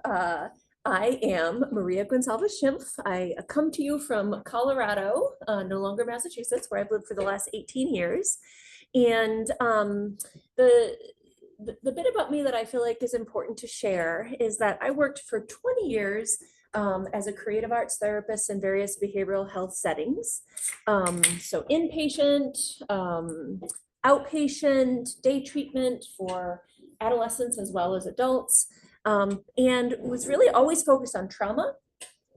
I am Maria Gonzalez-Schimpf. I come to you from Colorado, no longer Massachusetts, where I've lived for the last 18 years. And the, the bit about me that I feel like is important to share is that I worked for 20 years as a creative arts therapist in various behavioral health settings. So inpatient, outpatient, day treatment for adolescents as well as adults, and was really always focused on trauma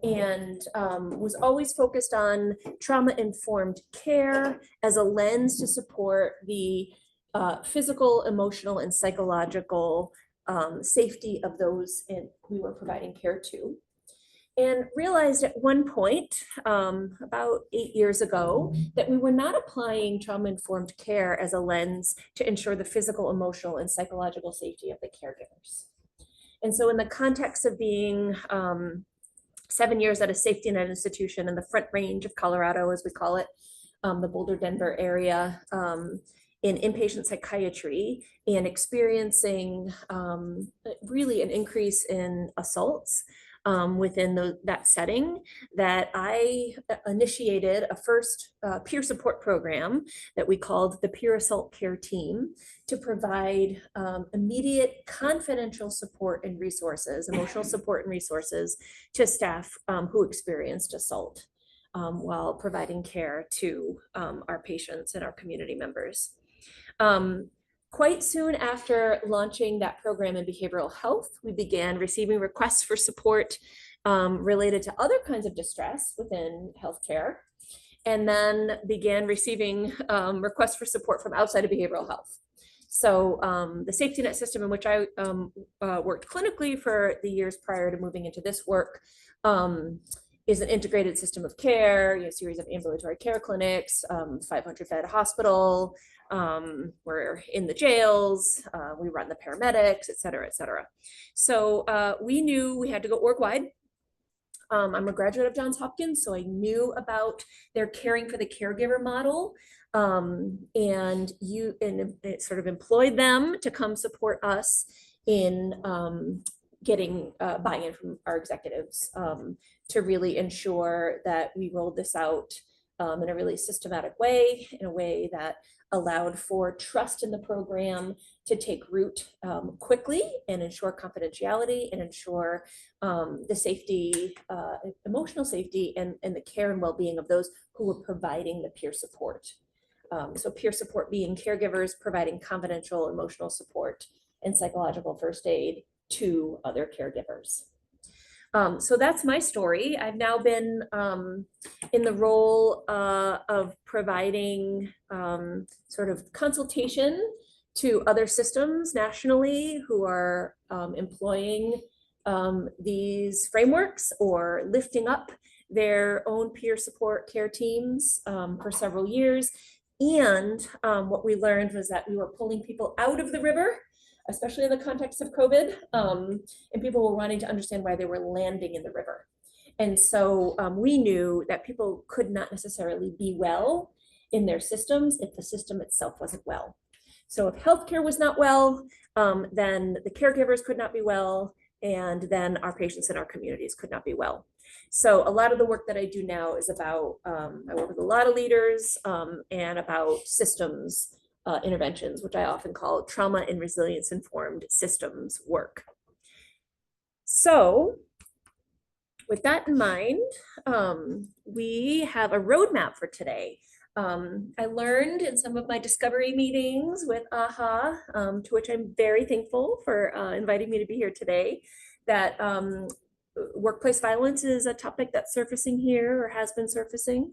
and was always focused on trauma-informed care as a lens to support the physical, emotional, and psychological safety of those we were providing care to. And realized at one point, about 8 years ago, that we were not applying trauma-informed care as a lens to ensure the physical, emotional, and psychological safety of the caregivers. And so in the context of being 7 years at a safety net institution in the Front Range of Colorado, as we call it, the Boulder, Denver area, in inpatient psychiatry, and experiencing really an increase in assaults within that setting, that I initiated a first peer support program that we called the Peer Assault Care Team, to provide immediate confidential support and resources, emotional support and resources to staff who experienced assault while providing care to our patients and our community members. Quite soon after launching that program in behavioral health, we began receiving requests for support related to other kinds of distress within healthcare, and then began receiving requests for support from outside of behavioral health. So the safety net system in which I worked clinically for the years prior to moving into this work is an integrated system of care, a series of ambulatory care clinics, 500-bed hospital. We're in the jails, we run the paramedics, et cetera, et cetera. So we knew we had to go org-wide. I'm a graduate of Johns Hopkins, so I knew about their caring for the caregiver model, and it sort of employed them to come support us in getting buy-in from our executives to really ensure that we rolled this out in a really systematic way, in a way that allowed for trust in the program to take root quickly and ensure confidentiality and ensure the safety, emotional safety, and the care and well-being of those who were providing the peer support. So peer support being caregivers providing confidential emotional support and psychological first aid to other caregivers. So that's my story. I've now been in the role of providing sort of consultation to other systems nationally who are employing these frameworks or lifting up their own peer support care teams for several years. And what we learned was that we were pulling people out of the river, especially in the context of COVID, and people were wanting to understand why they were landing in the river. And so we knew that people could not necessarily be well in their systems if the system itself wasn't well. So if healthcare was not well, then the caregivers could not be well, and then our patients and our communities could not be well. So a lot of the work that I do now is about, I work with a lot of leaders and about systems interventions, which I often call trauma and resilience informed systems work. So with that in mind, we have a roadmap for today. I learned in some of my discovery meetings with AHA, to which I'm very thankful for inviting me to be here today, that workplace violence is a topic that's surfacing here or has been surfacing.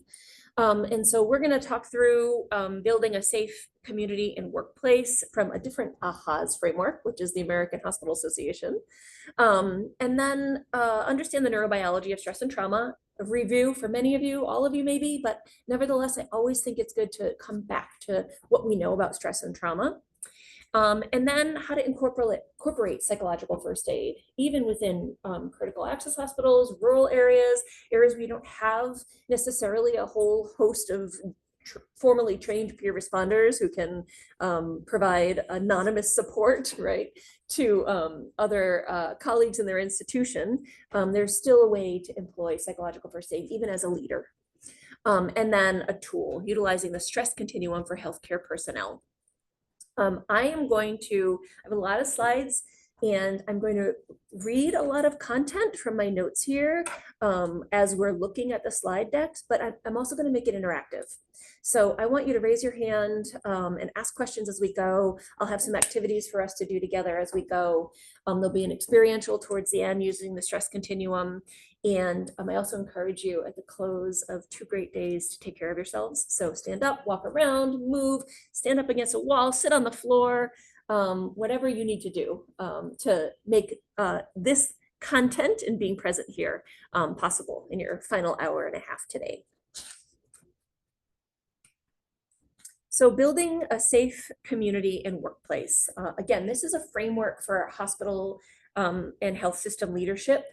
And so we're going to talk through building a safe community and workplace from a different AHA's framework, which is the American Hospital Association. And then understand the neurobiology of stress and trauma, a review for many of you, all of you maybe, but nevertheless, I always think it's good to come back to what we know about stress and trauma. And then how to incorporate psychological first aid, even within critical access hospitals, rural areas, areas where you don't have necessarily a whole host of formally trained peer responders who can provide anonymous support, right, to other colleagues in their institution, there's still a way to employ psychological first aid, even as a leader. And then a tool, utilizing the stress continuum for healthcare personnel. I have a lot of slides, and I'm going to read a lot of content from my notes here as we're looking at the slide decks, but I'm also going to make it interactive. So I want you to raise your hand and ask questions as we go. I'll have some activities for us to do together as we go. There'll be an experiential towards the end using the stress continuum. And I also encourage you at the close of 2 great days to take care of yourselves. So stand up, walk around, move, stand up against a wall, sit on the floor, whatever you need to do to make this content and being present here possible in your final hour and a half today. So building a safe community and workplace. Again, this is a framework for hospital and health system leadership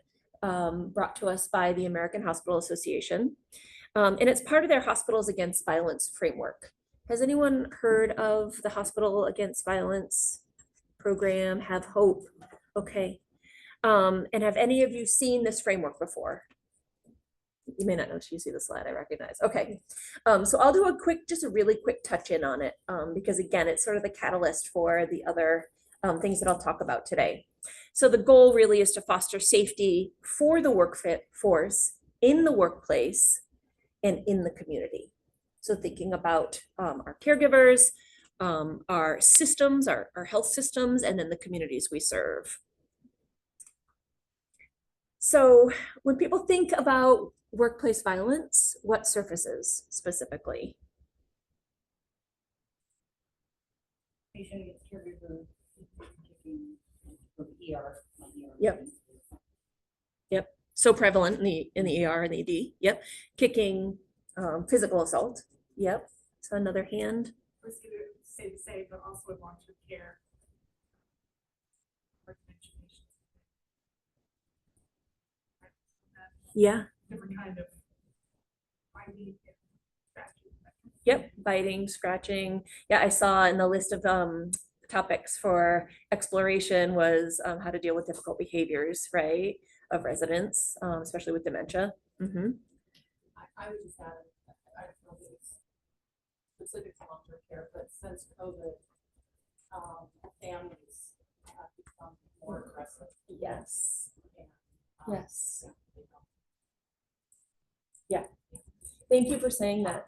brought to us by the American Hospital Association. And it's part of their Hospitals Against Violence framework. Has anyone heard of the Hospital Against Violence program, Have Hope? Okay. And have any of you seen this framework before? You may not know until you see the slide, I recognize. Okay, so I'll do just a really quick touch in on it because again, it's sort of the catalyst for the other things that I'll talk about today. So the goal really is to foster safety for the workforce in the workplace and in the community. So thinking about our caregivers, our systems, our health systems, and then the communities we serve. So when people think about workplace violence, what surfaces specifically? Patient gets caregiver, ER. Yep. Yep. So prevalent in the ER and the ED. Yep. Kicking, physical assault. Yep. So another hand. Let's give it safe, but also with long-term care. Yeah. Different kind of biting and scratching. Yep, biting, scratching. Yeah, I saw in the list of topics for exploration was how to deal with difficult behaviors, right, of residents, especially with dementia. Mm-hmm. I would just add, I don't know if it's specific to long-term care, but since COVID, families have become more aggressive. Yes. And, Yes. Yeah. Thank you for saying that.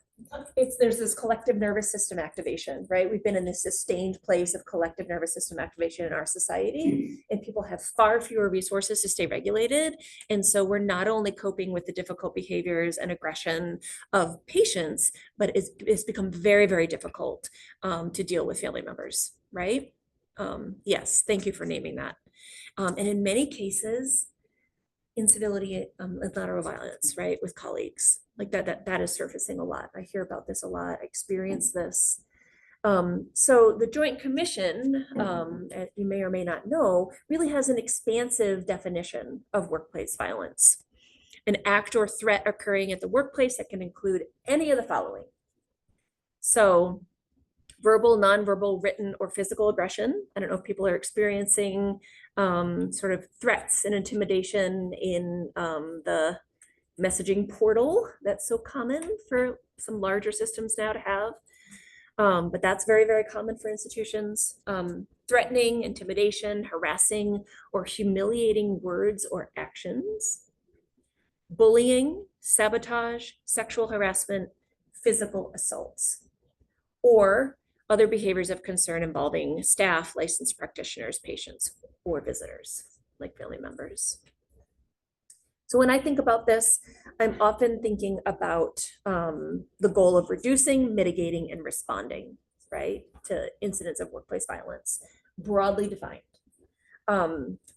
There's this collective nervous system activation, right? We've been in this sustained place of collective nervous system activation in our society, and people have far fewer resources to stay regulated. And so we're not only coping with the difficult behaviors and aggression of patients, but it's become very, very difficult to deal with family members, right? Yes, thank you for naming that. And in many cases, incivility and lateral violence, right, with colleagues, like that is surfacing a lot. I hear about this a lot. I experience this. So the Joint Commission, as you may or may not know, really has an expansive definition of workplace violence. An act or threat occurring at the workplace that can include any of the following. So verbal, nonverbal, written, or physical aggression. I don't know if people are experiencing sort of threats and intimidation in the messaging portal that's so common for some larger systems now to have. But that's very, very common for institutions. Threatening, intimidation, harassing, or humiliating words or actions. Bullying, sabotage, sexual harassment, physical assaults, or other behaviors of concern involving staff, licensed practitioners, patients, or visitors, like family members. So when I think about this, I'm often thinking about the goal of reducing, mitigating, and responding, right, to incidents of workplace violence, broadly defined.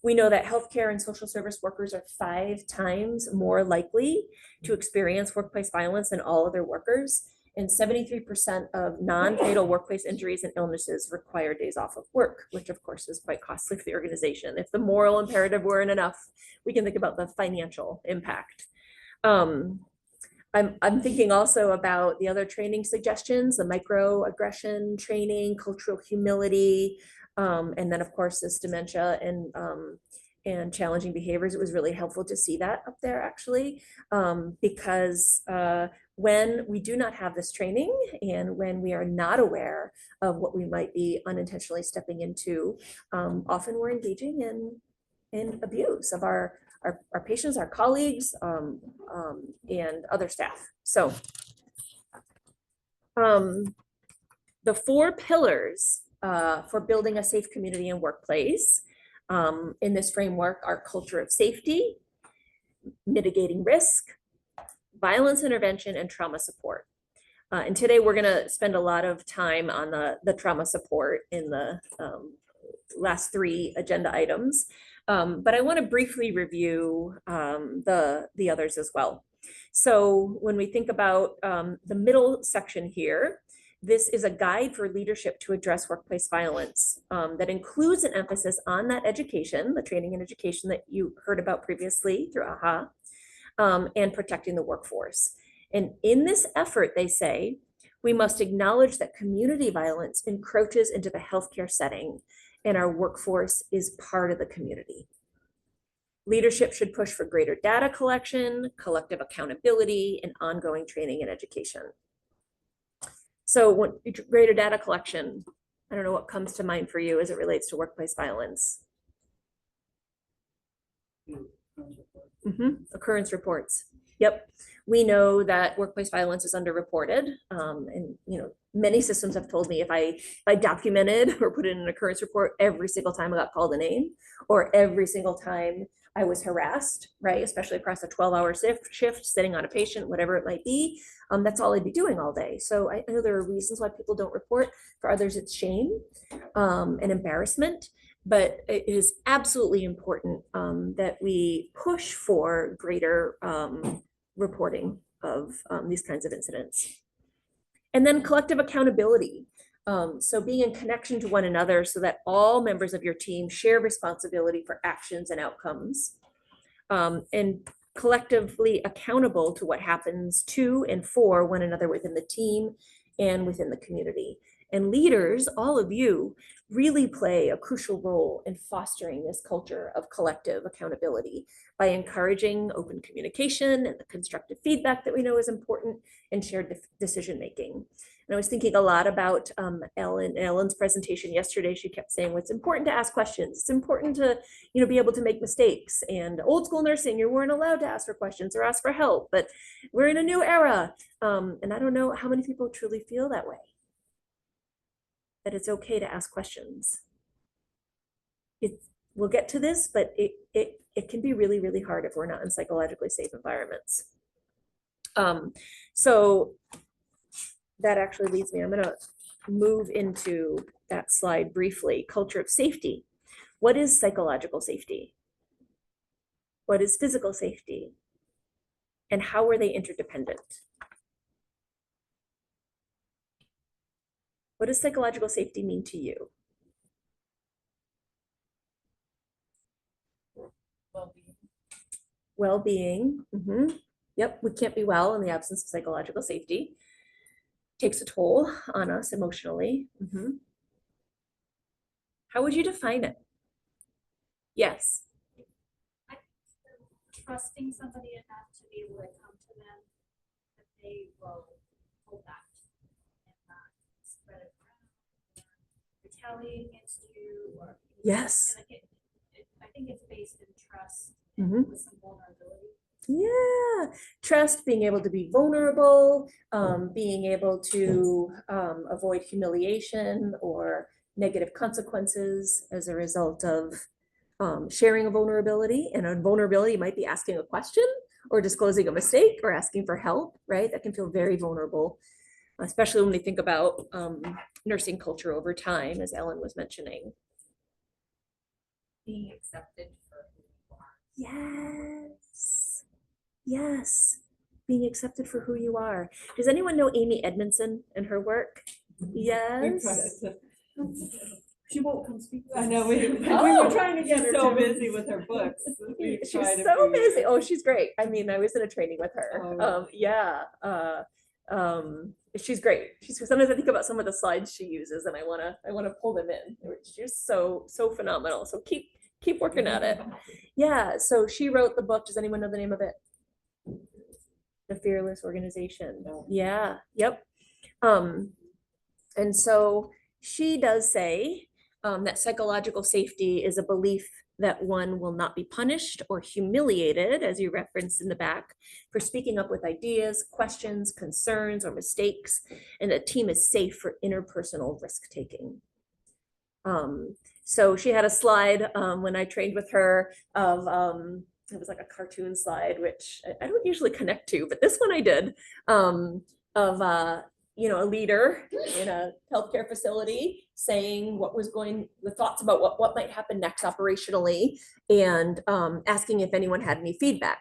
We know that healthcare and social service workers are 5 times more likely to experience workplace violence than all other workers. And 73% of non-fatal workplace injuries and illnesses require days off of work, which of course is quite costly for the organization. If the moral imperative weren't enough, we can think about the financial impact. I'm thinking also about the other training suggestions, the microaggression training, cultural humility, and then of course this dementia and challenging behaviors. It was really helpful to see that up there actually, because when we do not have this training and when we are not aware of what we might be unintentionally stepping into, often we're engaging in abuse of our patients, our colleagues, and other staff. So the 4 pillars for building a safe community and workplace in this framework are culture of safety, mitigating risk, violence intervention, and trauma support. And today we're going to spend a lot of time on the trauma support in the last 3 agenda items. But I want to briefly review the others as well. So when we think about the middle section here, this is a guide for leadership to address workplace violence that includes an emphasis on that education, the training and education that you heard about previously through AHA, and protecting the workforce. And in this effort, they say, we must acknowledge that community violence encroaches into the healthcare setting and our workforce is part of the community. Leadership should push for greater data collection, collective accountability, and ongoing training and education. So when greater data collection, I don't know what comes to mind for you as it relates to workplace violence. Occurrence reports. Yep. We know that workplace violence is underreported. And many systems have told me if I documented or put in an occurrence report every single time I got called a name or every single time I was harassed, right? Especially across a 12-hour shift, sitting on a patient, whatever it might be. That's all I'd be doing all day. So I know there are reasons why people don't report. For others, it's shame and embarrassment. But it is absolutely important that we push for greater reporting of these kinds of incidents. And then collective accountability. So being in connection to one another so that all members of your team share responsibility for actions and outcomes, and collectively accountable to what happens to and for one another within the team and within the community. And leaders, all of you, really play a crucial role in fostering this culture of collective accountability by encouraging open communication and the constructive feedback that we know is important and shared decision-making. And I was thinking a lot about Ellen's presentation yesterday. She kept saying, well, it's important to ask questions. It's important to, be able to make mistakes. And old school nursing, you weren't allowed to ask for questions or ask for help, but we're in a new era. And I don't know how many people truly feel that way, that it's okay to ask questions. We'll get to this, but it can be really, really hard if we're not in psychologically safe environments. So that actually leads me, I'm gonna move into that slide briefly. Culture of safety. What is psychological safety? What is physical safety? And how are they interdependent? What does psychological safety mean to you? Well-being. Well-being. Yep, we can't be well in the absence of psychological safety. Takes a toll on us emotionally. How would you define it? Yes. Trusting somebody enough to be able to come to them, that they will hold that and not spread it around, or retaliate against you, or Yes. and I think it's based in trust and with some vulnerability. Yeah, trust, being able to be vulnerable, being able to avoid humiliation or negative consequences as a result of sharing a vulnerability. And a vulnerability might be asking a question or disclosing a mistake or asking for help, right? That can feel very vulnerable, especially when we think about nursing culture over time, as Ellen was mentioning. Being accepted for who you are. Yes. Yes. Being accepted for who you are. Does anyone know Amy Edmondson and her work? Yes. She won't come speak. I know, we were Oh, trying to get her so to. busy with her books. We've She's tried a so few busy. years. Oh, she's great. I mean, I was in a training with her. Oh, really? Yeah. She's great. Sometimes I think about some of the slides she uses and I wanna pull them in. She's so phenomenal. So keep working at it. Yeah, so she wrote the book. Does anyone know the name of it? The Fearless Organization. No. Yeah, yep. And so she does say that psychological safety is a belief that one will not be punished or humiliated, as you referenced in the back, for speaking up with ideas, questions, concerns, or mistakes, and a team is safe for interpersonal risk-taking. So she had a slide when I trained with her of, it was like a cartoon slide, which I don't usually connect to, but this one I did, of a leader in a healthcare facility saying the thoughts about what might happen next operationally, and asking if anyone had any feedback.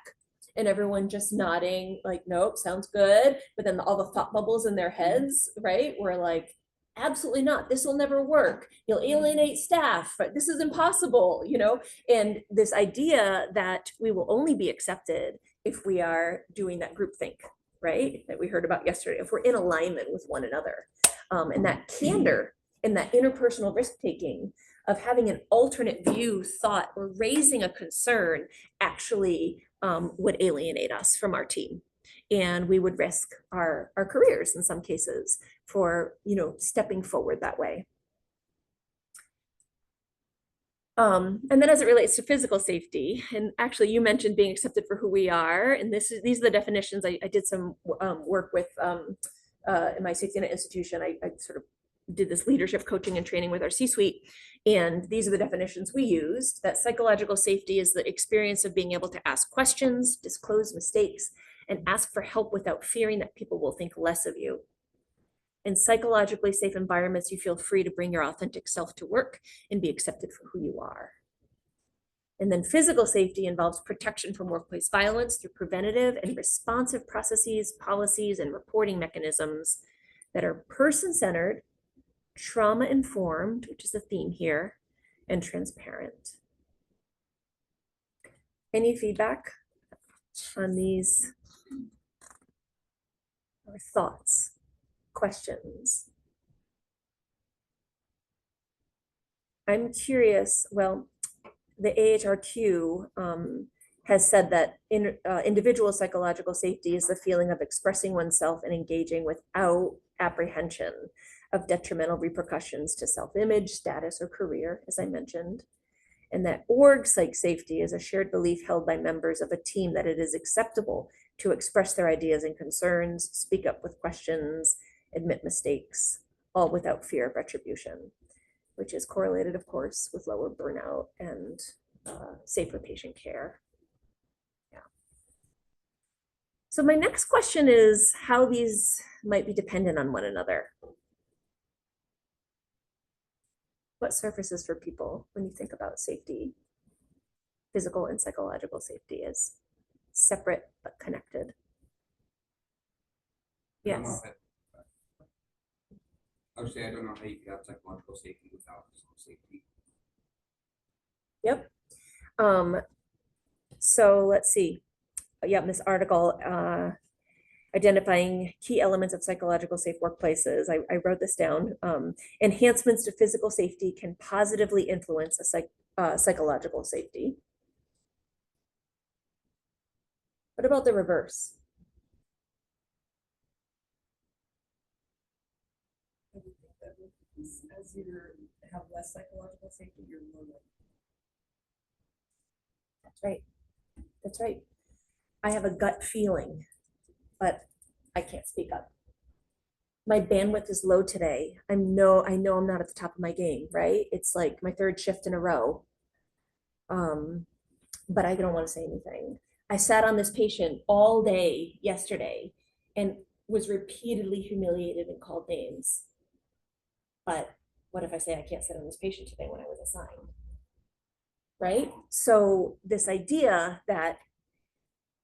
And everyone just nodding like, nope, sounds good. But then all the thought bubbles in their heads, right, were like, absolutely not. This will never work. You'll alienate staff. This is impossible, and this idea that we will only be accepted if we are doing that groupthink, right, that we heard about yesterday, if we're in alignment with one another. And that candor and that interpersonal risk-taking of having an alternate view, thought, or raising a concern actually would alienate us from our team. And we would risk our careers in some cases for, stepping forward that way. And then as it relates to physical safety, and actually you mentioned being accepted for who we are, and these are the definitions. I did some work with in my safety net institution. I sort of did this leadership coaching and training with our C-suite, and these are the definitions we used. That psychological safety is the experience of being able to ask questions, disclose mistakes, and ask for help without fearing that people will think less of you. In psychologically safe environments, you feel free to bring your authentic self to work and be accepted for who you are. And then physical safety involves protection from workplace violence through preventative and responsive processes, policies, and reporting mechanisms that are person-centered, trauma-informed, which is a theme here, and transparent. Any feedback on these or thoughts? Questions? I'm curious, well, the AHRQ has said that individual psychological safety is the feeling of expressing oneself and engaging without apprehension of detrimental repercussions to self-image, status, or career, as I mentioned. And that org psych safety is a shared belief held by members of a team that it is acceptable to express their ideas and concerns, speak up with questions, admit mistakes, all without fear of retribution, which is correlated, of course, with lower burnout and safer patient care. Yeah. So my next question is how these might be dependent on one another. What surfaces for people when you think about safety, physical and psychological safety, as separate but connected? Yes. I would say I don't know how you could have psychological safety without physical safety. Yep. So let's see. Yeah, this article, identifying key elements of psychological safe workplaces. I wrote this down. Enhancements to physical safety can positively influence a psychological safety. What about the reverse? As you have less psychological safety, you're more likely. That's right. That's right. I have a gut feeling, but I can't speak up. My bandwidth is low today. I know I'm not at the top of my game, right? It's like my third shift in a row. But I don't want to say anything. I sat on this patient all day yesterday and was repeatedly humiliated and called names. But what if I say I can't sit on this patient today when I was assigned? Right? So this idea that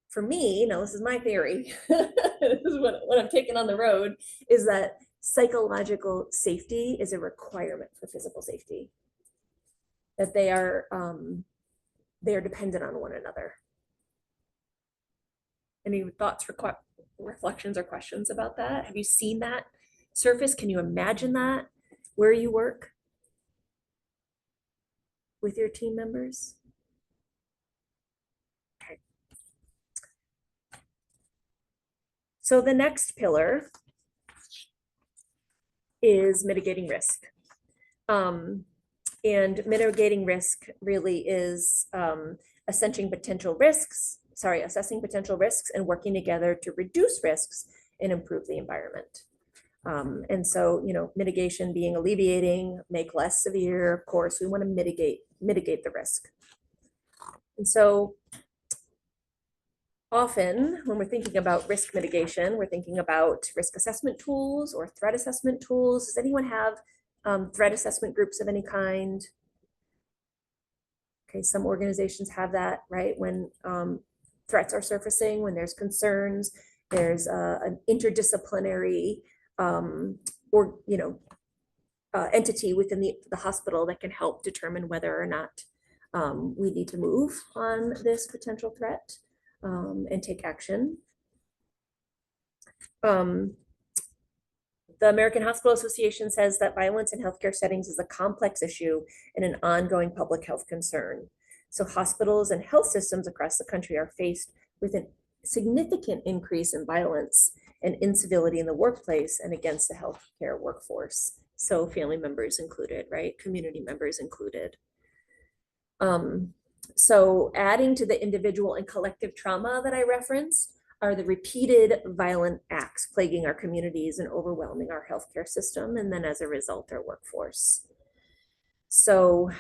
for me, now this is my theory, this is what I'm taking on the road, is that psychological safety is a requirement for physical safety. That they are dependent on one another. Any thoughts, reflections, or questions about that? Have you seen that surface? Can you imagine that where you work with your team members? Okay. So the next pillar is mitigating risk. And mitigating risk really is assessing potential risks and working together to reduce risks and improve the environment. And so, mitigation being alleviating, make less severe. Of course, we want to mitigate the risk. And so often when we're thinking about risk mitigation, we're thinking about risk assessment tools or threat assessment tools. Does anyone have threat assessment groups of any kind? Okay, some organizations have that, right? When threats are surfacing, when there's concerns, there's an interdisciplinary entity within the hospital that can help determine whether or not we need to move on this potential threat and take action. The American Hospital Association says that violence in healthcare settings is a complex issue and an ongoing public health concern. So hospitals and health systems across the country are faced with a significant increase in violence and incivility in the workplace and against the healthcare workforce. So family members included, right? Community members included. So adding to the individual and collective trauma that I referenced are the repeated violent acts plaguing our communities and overwhelming our healthcare system, and then as a result, our workforce. So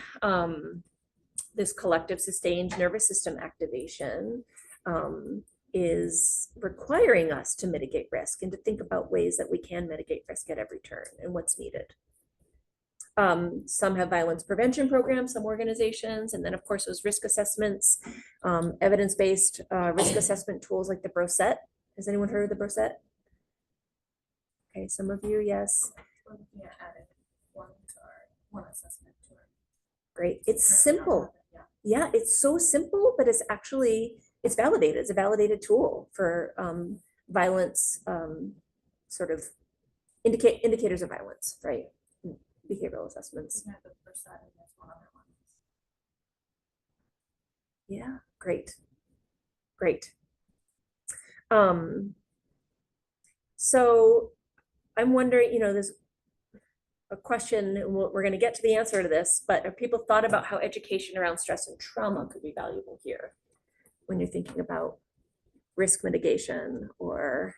this collective sustained nervous system activation is requiring us to mitigate risk and to think about ways that we can mitigate risk at every turn and what's needed. Some have violence prevention programs, some organizations, and then of course those risk assessments, evidence-based risk assessment tools like the BROSET. Has anyone heard of the BROSET? Okay, some of you, yes. Yeah, added one assessment to it. Great, it's simple. Yeah, it's so simple, but it's validated. It's a validated tool for violence, sort of indicators of violence, right? Behavioral assessments. Yeah, great. So I'm wondering, there's a question, and we're going to get to the answer to this, but have people thought about how education around stress and trauma could be valuable here when you're thinking about risk mitigation or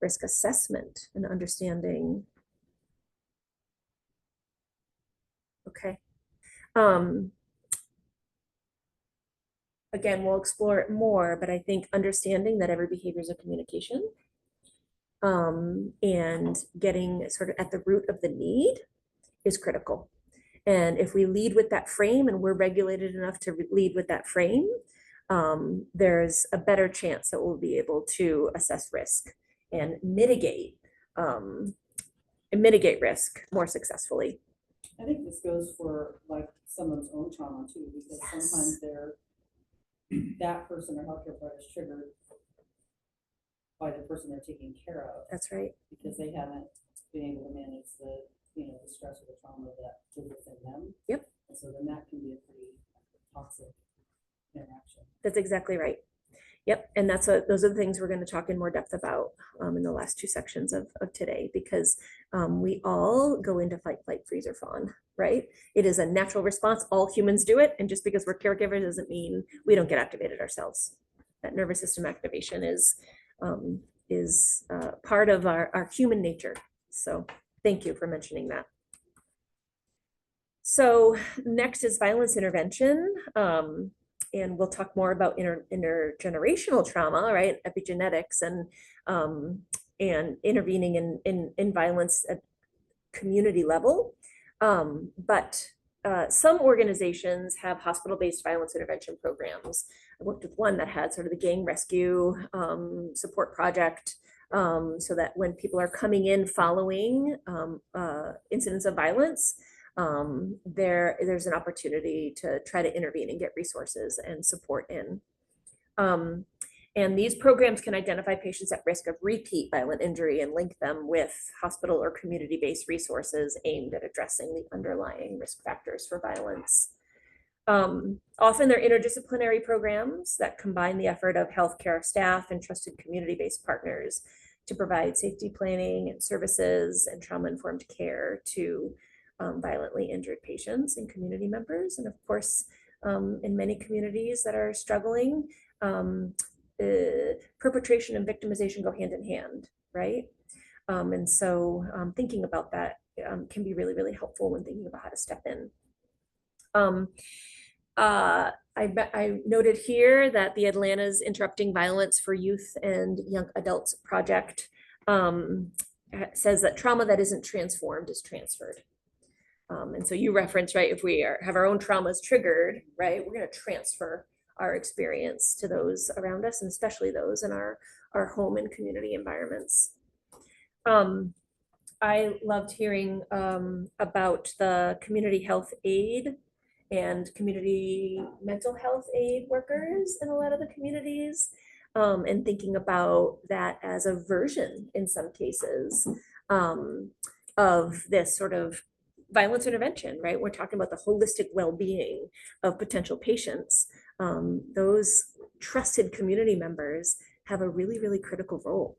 risk assessment and understanding? Okay. Again, we'll explore it more, but I think understanding that every behavior is a communication and getting sort of at the root of the need is critical. And if we lead with that frame and we're regulated enough to lead with that frame, there's a better chance that we'll be able to assess risk and mitigate risk more successfully. I think this goes for like someone's own trauma too, because sometimes that person or healthcare provider is triggered by the person they're taking care of. That's right. Because they haven't been able to manage the stress or the trauma that lives within them. Yep. And so then that can be a pretty toxic interaction. That's exactly right. Yep, and those are the things we're going to talk in more depth about in the last two sections of today, because we all go into fight, flight, freeze, or fawn, right? It is a natural response. All humans do it, and just because we're caregivers doesn't mean we don't get activated ourselves. That nervous system activation is part of our human nature. So thank you for mentioning that. So next is violence intervention. And we'll talk more about intergenerational trauma, right? Epigenetics and intervening in violence at community level. But some organizations have hospital-based violence intervention programs. I worked with one that had sort of the gang rescue support project so that when people are coming in following incidents of violence, there's an opportunity to try to intervene and get resources and support in. And these programs can identify patients at risk of repeat violent injury and link them with hospital or community-based resources aimed at addressing the underlying risk factors for violence. Often they're interdisciplinary programs that combine the effort of healthcare staff and trusted community-based partners to provide safety planning and services and trauma-informed care to violently injured patients and community members. And of course, in many communities that are struggling, perpetration and victimization go hand in hand, right? And so thinking about that can be really, really helpful when thinking about how to step in. I noted here that the Atlanta's Interrupting Violence for Youth and Young Adults project says that trauma that isn't transformed is transferred. And so you reference, right, if we have our own traumas triggered, right, we're going to transfer our experience to those around us, and especially those in our home and community environments. I loved hearing about the community health aid and community mental health aid workers in a lot of the communities, and thinking about that as a version in some cases of this sort of violence intervention, right? We're talking about the holistic well-being of potential patients. Those trusted community members have a really, really critical role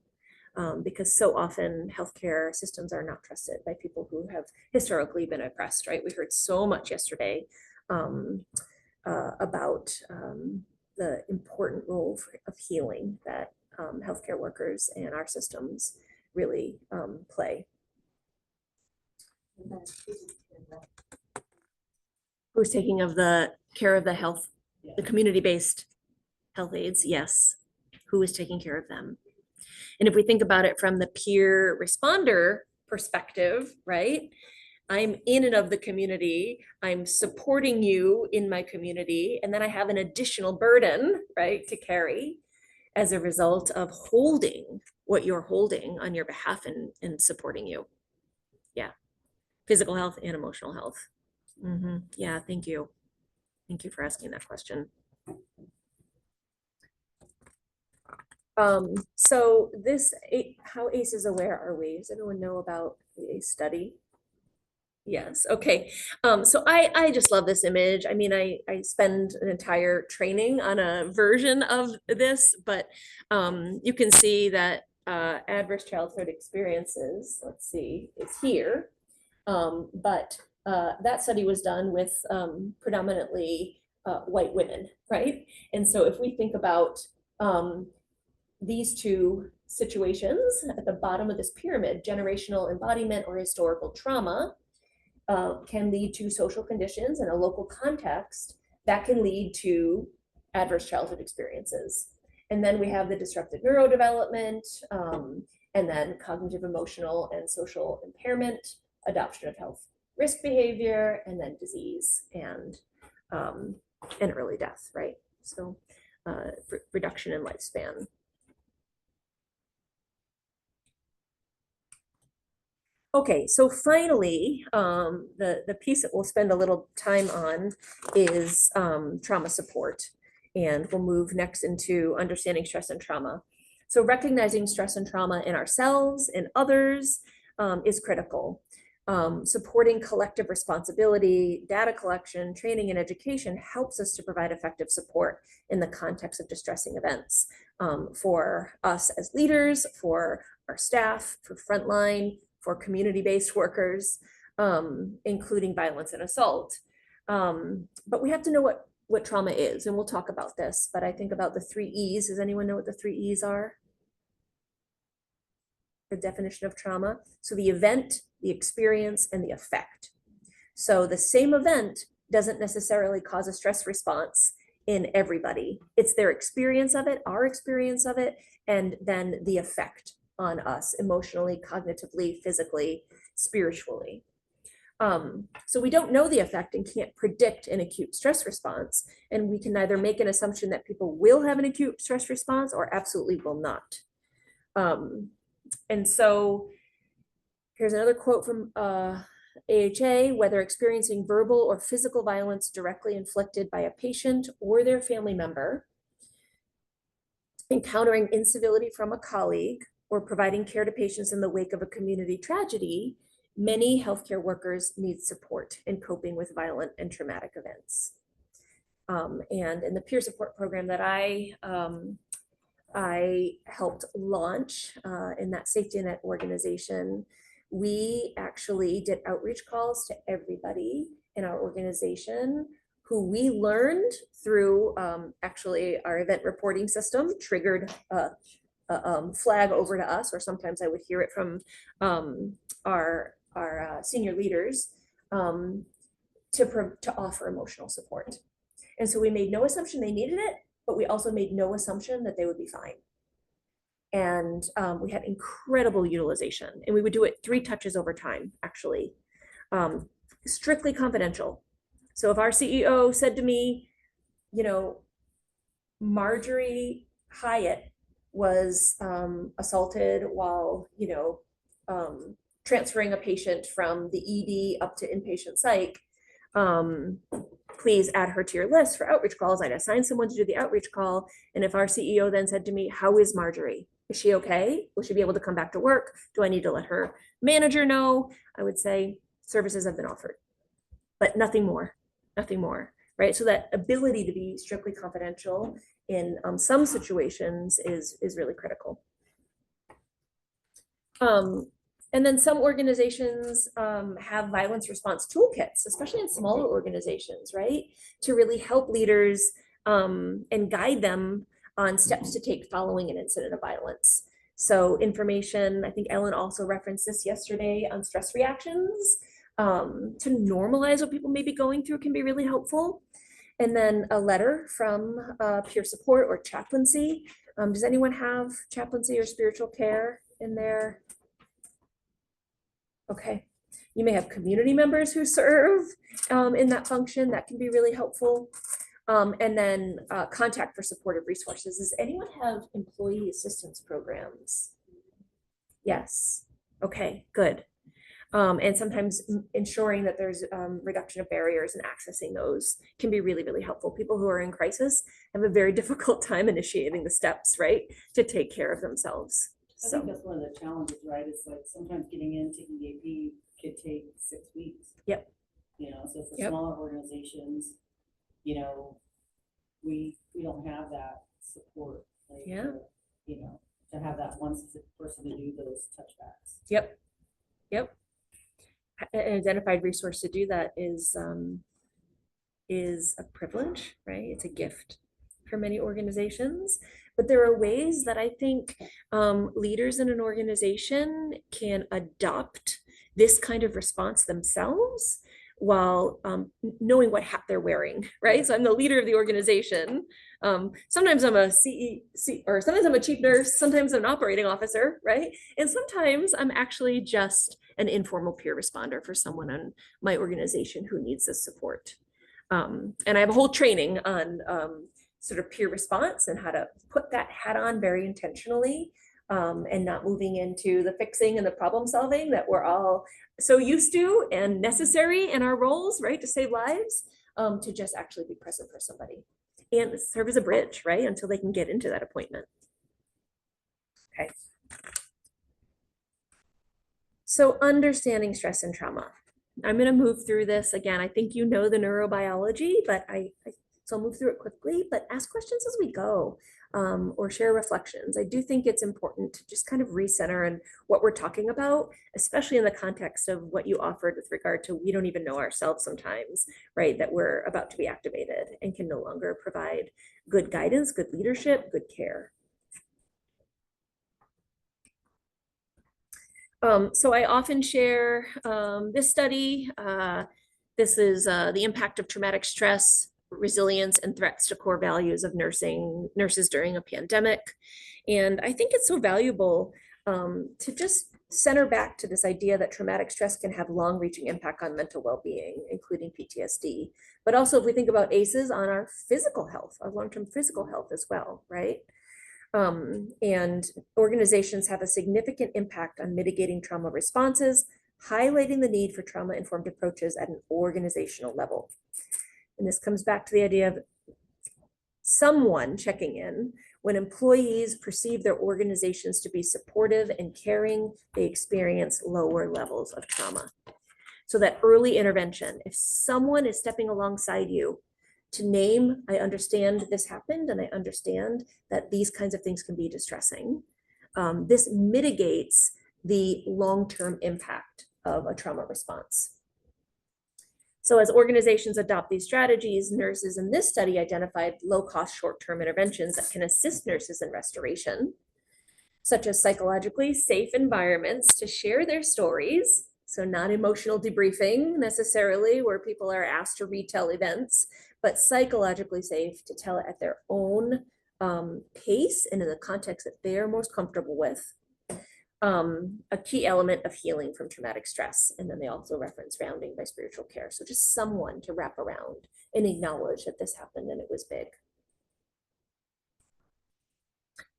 because so often healthcare systems are not trusted by people who have historically been oppressed, right? We heard so much yesterday about the important role of healing that healthcare workers and our systems really play. Who's taking of the care of the health, the community-based health aides? Yes. Who is taking care of them? And if we think about it from the peer responder perspective, right? I'm in and of the community, I'm supporting you in my community, and then I have an additional burden, right, to carry as a result of holding what you're holding on your behalf and supporting you. Yeah, physical health and emotional health. Yeah, thank you. Thank you for asking that question. So this, how ACE is aware are we? Does anyone know about the ACE study? Yes, okay. So I just love this image. I mean, I spend an entire training on a version of this, but you can see that adverse childhood experiences, let's see, is here. But that study was done with predominantly white women, right? And so if we think about these two situations at the bottom of this pyramid, generational embodiment or historical trauma, can lead to social conditions in a local context that can lead to adverse childhood experiences. And then we have the disrupted neurodevelopment, and then cognitive, emotional, and social impairment, adoption of health risk behavior, and then disease and early death, right? So reduction in lifespan. Okay, so finally, the piece that we'll spend a little time on is trauma support. And we'll move next into understanding stress and trauma. So recognizing stress and trauma in ourselves and others is critical. Supporting collective responsibility, data collection, training, and education helps us to provide effective support in the context of distressing events for us as leaders, for our staff, for frontline, for community-based workers, including violence and assault. But we have to know what trauma is, and we'll talk about this, but I think about the 3 E's. Does anyone know what the 3 E's are? The definition of trauma. So the event, the experience, and the effect. So the same event doesn't necessarily cause a stress response in everybody. It's their experience of it, our experience of it, and then the effect on us emotionally, cognitively, physically, spiritually. So we don't know the effect and can't predict an acute stress response. And we can neither make an assumption that people will have an acute stress response or absolutely will not. And so here's another quote from AHA: whether experiencing verbal or physical violence directly inflicted by a patient or their family member, encountering incivility from a colleague, or providing care to patients in the wake of a community tragedy, many healthcare workers need support in coping with violent and traumatic events. And in the peer support program that I helped launch in that safety net organization, we actually did outreach calls to everybody in our organization who we learned through actually our event reporting system triggered a flag over to us, or sometimes I would hear it from our senior leaders to offer emotional support. And so we made no assumption they needed it, but we also made no assumption that they would be fine. And we had incredible utilization, and we would do it 3 touches over time, actually, strictly confidential. So if our CEO said to me, you know, Marjorie Hyatt was assaulted while, you know, transferring a patient from the ED up to inpatient psych, please add her to your list for outreach calls. I'd assign someone to do the outreach call. And if our CEO then said to me, how is Marjorie? Is she okay? Will she be able to come back to work? Do I need to let her manager know? I would say services have been offered, but nothing more, right? So that ability to be strictly confidential in some situations is really critical. And then some organizations have violence response toolkits, especially in smaller organizations, right? To really help leaders and guide them on steps to take following an incident of violence. So information, I think Ellen also referenced this yesterday on stress reactions, to normalize what people may be going through can be really helpful. And then a letter from peer support or chaplaincy. Does anyone have chaplaincy or spiritual care in there? Okay, you may have community members who serve in that function. That can be really helpful. And then contact for supportive resources. Does anyone have employee assistance programs? Yes. Okay, good. And sometimes ensuring that there's reduction of barriers and accessing those can be really, really helpful. People who are in crisis have a very difficult time initiating the steps, right, to take care of themselves. I think that's one of the challenges, right? It's like sometimes getting into EAP could take 6 weeks. Yep. You know, so for smaller organizations, you know, we don't have that support. Like, Yeah. You know, to have that one specific person to do those touchbacks. Yep. Yep. An identified resource to do that is a privilege, right? It's a gift for many organizations. But there are ways that I think leaders in an organization can adopt this kind of response themselves while knowing what hat they're wearing, right? So I'm the leader of the organization. Sometimes I'm a CEC, or sometimes I'm a chief nurse, sometimes I'm an operating officer, right? And sometimes I'm actually just an informal peer responder for someone on my organization who needs this support. And I have a whole training on sort of peer response and how to put that hat on very intentionally, and not moving into the fixing and the problem solving that we're all so used to and necessary in our roles, right, to save lives, to just actually be present for somebody and serve as a bridge, right, until they can get into that appointment. Okay. So understanding stress and trauma. I'm going to move through this again. I think you know the neurobiology, but so I'll move through it quickly, but ask questions as we go, or share reflections. I do think it's important to just kind of recenter on what we're talking about, especially in the context of what you offered with regard to we don't even know ourselves sometimes, right? That we're about to be activated and can no longer provide good guidance, good leadership, good care. So I often share this study. This is the impact of traumatic stress, resilience, and threats to core values of nurses during a pandemic. And I think it's so valuable to just center back to this idea that traumatic stress can have long-reaching impact on mental well-being, including PTSD. But also if we think about ACEs on our physical health, our long-term physical health as well, right? And organizations have a significant impact on mitigating trauma responses, highlighting the need for trauma-informed approaches at an organizational level. And this comes back to the idea of someone checking in. When employees perceive their organizations to be supportive and caring, they experience lower levels of trauma. So that early intervention, if someone is stepping alongside you to name, I understand this happened and I understand that these kinds of things can be distressing, this mitigates the long-term impact of a trauma response. So as organizations adopt these strategies, nurses in this study identified low-cost short-term interventions that can assist nurses in restoration, such as psychologically safe environments to share their stories. So not emotional debriefing necessarily, where people are asked to retell events, but psychologically safe to tell it at their own pace and in the context that they're most comfortable with. A key element of healing from traumatic stress. And then they also reference grounding by spiritual care. So just someone to wrap around and acknowledge that this happened and it was big.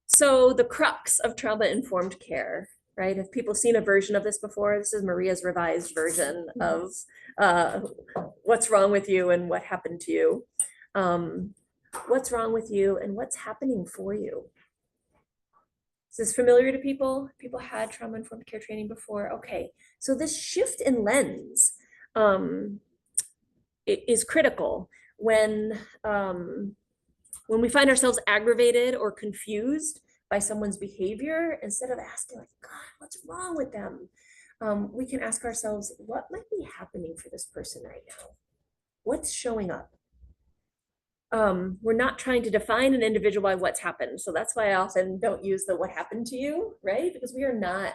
So the crux of trauma-informed care, right? Have people seen a version of this before? This is Maria's revised version of what's wrong with you and what happened to you. What's wrong with you and what's happening for you? Is this familiar to people? People had trauma-informed care training before. Okay, so this shift in lens is critical when we find ourselves aggravated or confused by someone's behavior. Instead of asking like, God, what's wrong with them? We can ask ourselves, what might be happening for this person right now? What's showing up? We're not trying to define an individual by what's happened. So that's why I often don't use the what happened to you, right? Because we are not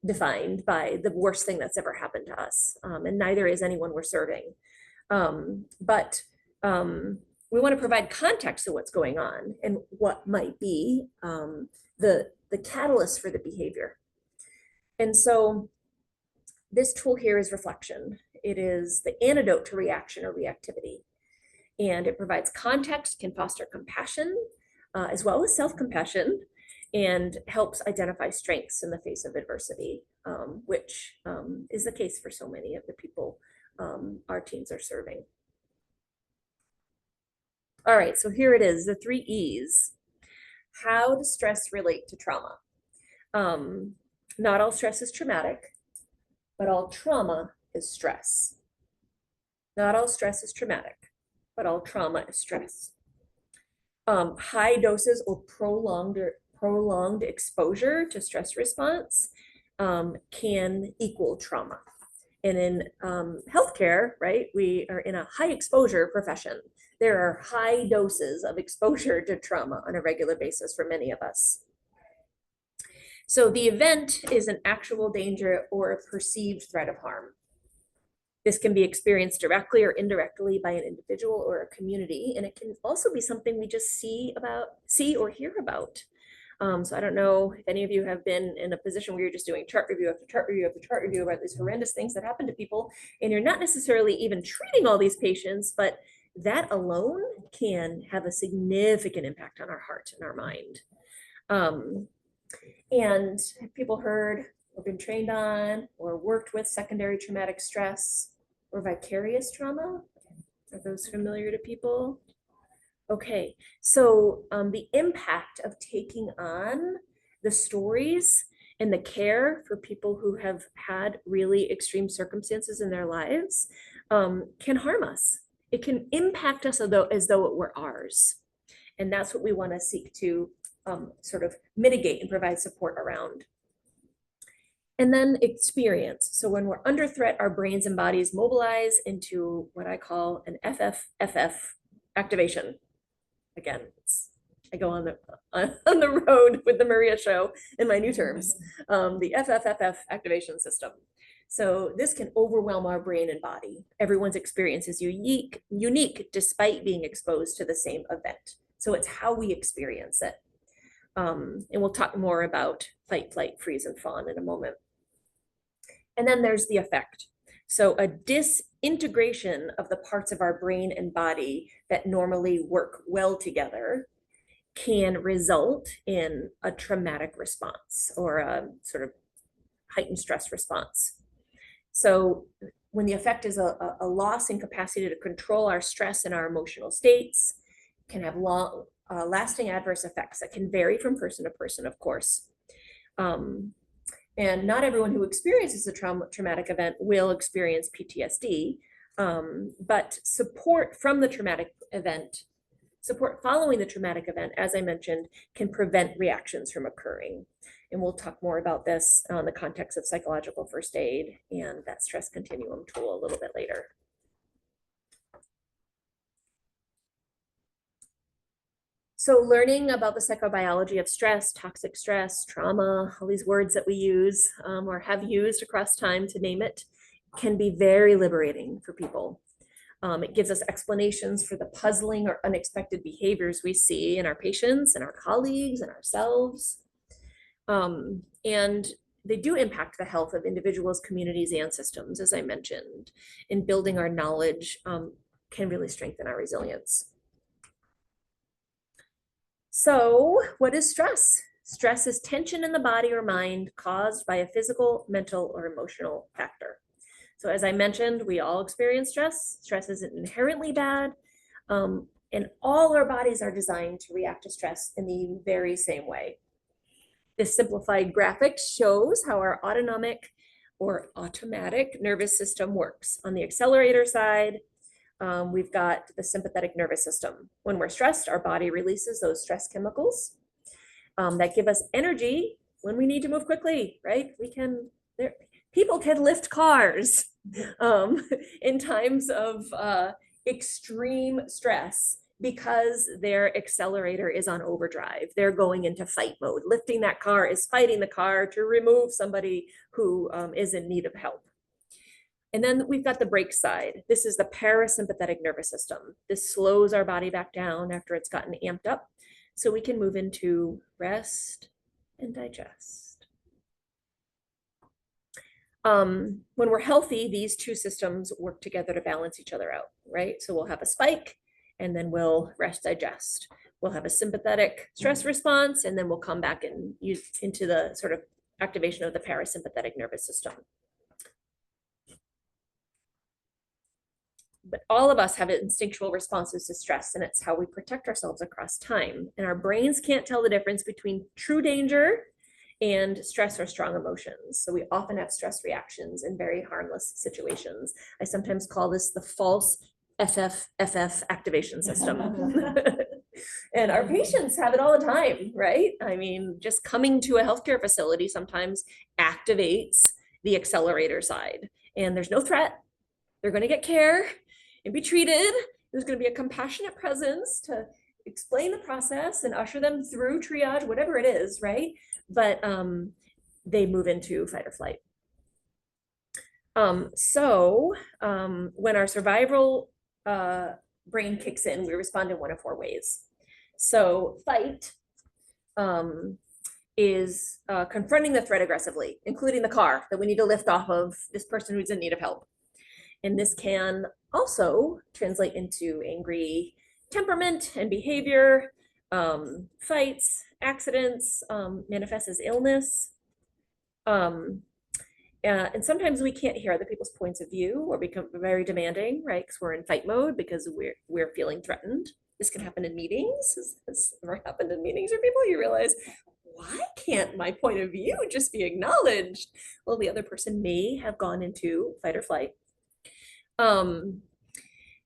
defined by the worst thing that's ever happened to us. And neither is anyone we're serving. But we want to provide context to what's going on and what might be the catalyst for the behavior. And so this tool here is reflection. It is the antidote to reaction or reactivity. And it provides context, can foster compassion, as well as self-compassion, and helps identify strengths in the face of adversity, which is the case for so many of the people our teams are serving. All right, so here it is, the 3 E's. How does stress relate to trauma? Not all stress is traumatic, but all trauma is stress. Not all stress is traumatic, but all trauma is stress. High doses or prolonged exposure to stress response can equal trauma. And in healthcare, right, we are in a high exposure profession. There are high doses of exposure to trauma on a regular basis for many of us. So the event is an actual danger or a perceived threat of harm. This can be experienced directly or indirectly by an individual or a community, and it can also be something we just see or hear about. So I don't know if any of you have been in a position where you're just doing chart review after chart review after chart review about these horrendous things that happen to people, and you're not necessarily even treating all these patients, but that alone can have a significant impact on our heart and our mind. And have people heard or been trained on or worked with secondary traumatic stress or vicarious trauma? Are those familiar to people? Okay, so the impact of taking on the stories and the care for people who have had really extreme circumstances in their lives can harm us. It can impact us as though it were ours. And that's what we want to seek to sort of mitigate and provide support around. And then experience. So when we're under threat, our brains and bodies mobilize into what I call an FFFF activation. Again, I go on the road with the Maria show in my new terms, the FFFF activation system. So this can overwhelm our brain and body. Everyone's experience is unique despite being exposed to the same event. So it's how we experience it. And we'll talk more about fight, flight, freeze, and fawn in a moment. And then there's the effect. So a disintegration of the parts of our brain and body that normally work well together can result in a traumatic response or a sort of heightened stress response. So when the effect is a loss in capacity to control our stress and our emotional states, can have long, lasting adverse effects that can vary from person to person, of course. And not everyone who experiences a traumatic event will experience PTSD, but support from the traumatic event, support following the traumatic event, as I mentioned, can prevent reactions from occurring. And we'll talk more about this on the context of psychological first aid and that stress continuum tool a little bit later. So learning about the psychobiology of stress, toxic stress, trauma, all these words that we use or have used across time, to name it, can be very liberating for people. It gives us explanations for the puzzling or unexpected behaviors we see in our patients and our colleagues and ourselves. And they do impact the health of individuals, communities, and systems, as I mentioned. In building our knowledge can really strengthen our resilience. So what is stress? Stress is tension in the body or mind caused by a physical, mental, or emotional factor. So as I mentioned, we all experience stress. Stress isn't inherently bad. And all our bodies are designed to react to stress in the very same way. This simplified graphic shows how our autonomic or automatic nervous system works. On the accelerator side, we've got the sympathetic nervous system. When we're stressed, our body releases those stress chemicals that give us energy when we need to move quickly, right? People can lift cars in times of extreme stress because their accelerator is on overdrive. They're going into fight mode. Lifting that car is fighting the car to remove somebody who is in need of help. And then we've got the brake side. This is the parasympathetic nervous system. This slows our body back down after it's gotten amped up, so we can move into rest and digest. When we're healthy, these two systems work together to balance each other out, right? So we'll have a spike, and then we'll rest, digest. We'll have a sympathetic stress response, and then we'll come back and use into the sort of activation of the parasympathetic nervous system. But all of us have instinctual responses to stress, and it's how we protect ourselves across time. And our brains can't tell the difference between true danger and stress or strong emotions. So we often have stress reactions in very harmless situations. I sometimes call this the false FF activation system. And our patients have it all the time, right? I mean, just coming to a healthcare facility sometimes activates the accelerator side, and there's no threat. They're going to get care and be treated. There's going to be a compassionate presence to explain the process and usher them through triage, whatever it is, right? But they move into fight or flight. When our survival brain kicks in, we respond in one of four ways. So fight is confronting the threat aggressively, including the car that we need to lift off of this person who's in need of help. And this can also translate into angry temperament and behavior, fights, accidents, manifest as illness. And sometimes we can't hear other people's points of view or become very demanding, right? Because we're in fight mode because we're feeling threatened. This can happen in meetings. Has ever happened in meetings where people, you realize, why can't my point of view just be acknowledged? Well, the other person may have gone into fight or flight.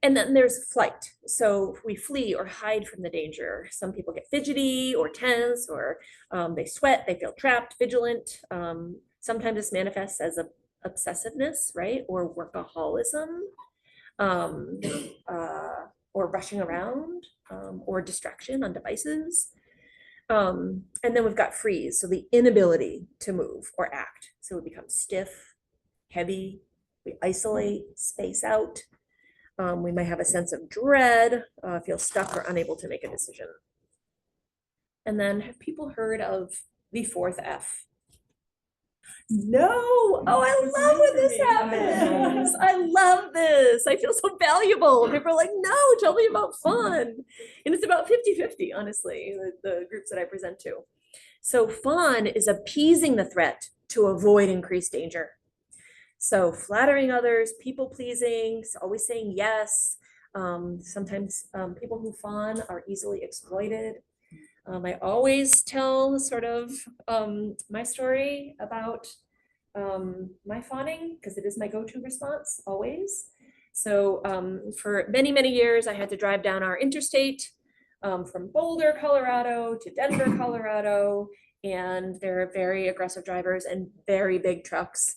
And then there's flight. So we flee or hide from the danger. Some people get fidgety or tense, or they sweat, they feel trapped, vigilant. Sometimes this manifests as obsessiveness, right? Or workaholism, or rushing around, or distraction on devices. And then we've got freeze, so the inability to move or act. So we become stiff, heavy, we isolate, space out. We might have a sense of dread, feel stuck or unable to make a decision. And then have people heard of the fourth F? No. Oh, I It's love new when for this me. happens. I love this. I feel so valuable. People are like, no, tell me about fun. And it's about 50-50, honestly, the groups that I present to. So fun is appeasing the threat to avoid increased danger. So flattering others, people pleasing, always saying yes. Sometimes people who fawn are easily exploited. I always tell sort of my story about my fawning because it is my go-to response always. So for many, many years, I had to drive down our interstate from Boulder, Colorado to Denver, Colorado. And they're very aggressive drivers and very big trucks,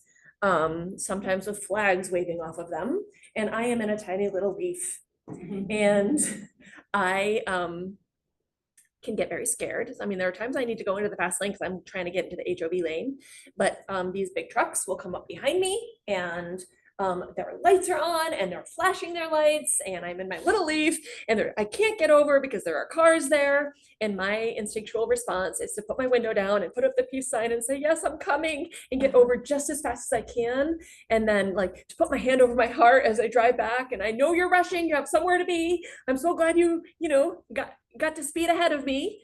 sometimes with flags waving off of them. And I am in a tiny little leaf. And I can get very scared. I mean, there are times I need to go into the fast lane because I'm trying to get into the HOV lane, but these big trucks will come up behind me and their lights are on and they're flashing their lights and I'm in my little leaf and I can't get over because there are cars there. And my instinctual response is to put my window down and put up the peace sign and say, yes, I'm coming, and get over just as fast as I can. And then like to put my hand over my heart as I drive back. And I know you're rushing, you have somewhere to be. I'm so glad you got to speed ahead of me.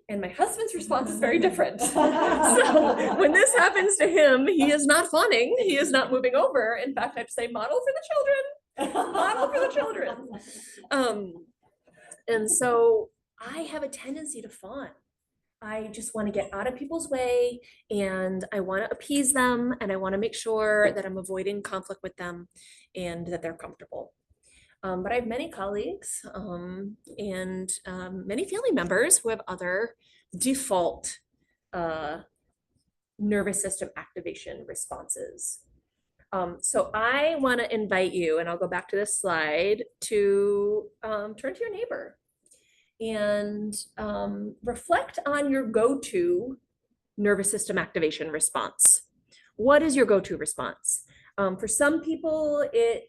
And my husband's response is very different. So when this happens to him, he is not fawning. He is not moving over. In fact, I have to say, model for the children. Model for the children. And so I have a tendency to fawn. I just want to get out of people's way and I want to appease them and I want to make sure that I'm avoiding conflict with them and that they're comfortable. But I have many colleagues and many family members who have other default nervous system activation responses. So I want to invite you, and I'll go back to this slide, to turn to your neighbor and reflect on your go-to nervous system activation response. What is your go-to response? For some people, it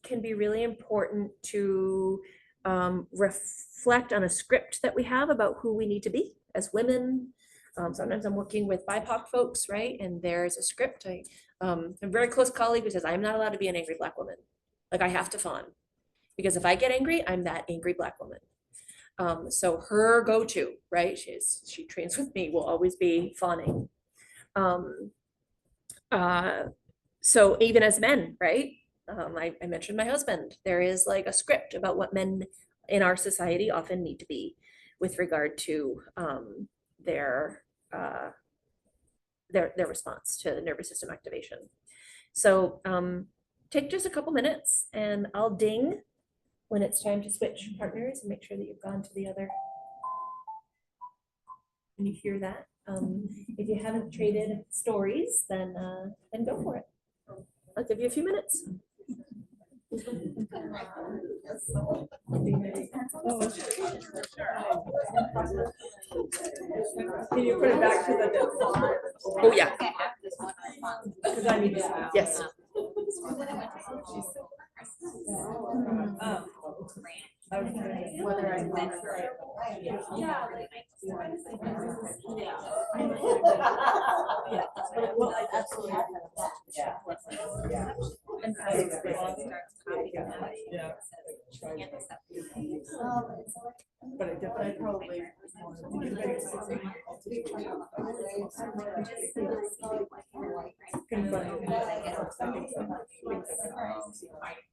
can be really important to reflect on a script that we have about who we need to be as women. Sometimes I'm working with BIPOC folks, right? And there's a script. A very close colleague who says, I'm not allowed to be an angry Black woman. Like I have to fawn. Because if I get angry, I'm that angry Black woman. So her go-to, right? She trains with me, will always be fawning. So even as men, right? I mentioned my husband. There is like a script about what men in our society often need to be with regard to their response to nervous system activation. So take just a couple minutes and I'll ding when it's time to switch partners and make sure that you've gone to the other. And you hear that. If you haven't traded stories, then go for it. I'll give you a few minutes. Can you put it back to the? Oh yeah. Because I need to. Yes. I was curious whether I meant right. Well, I absolutely. Yeah. And I explained. Yeah. But I definitely probably.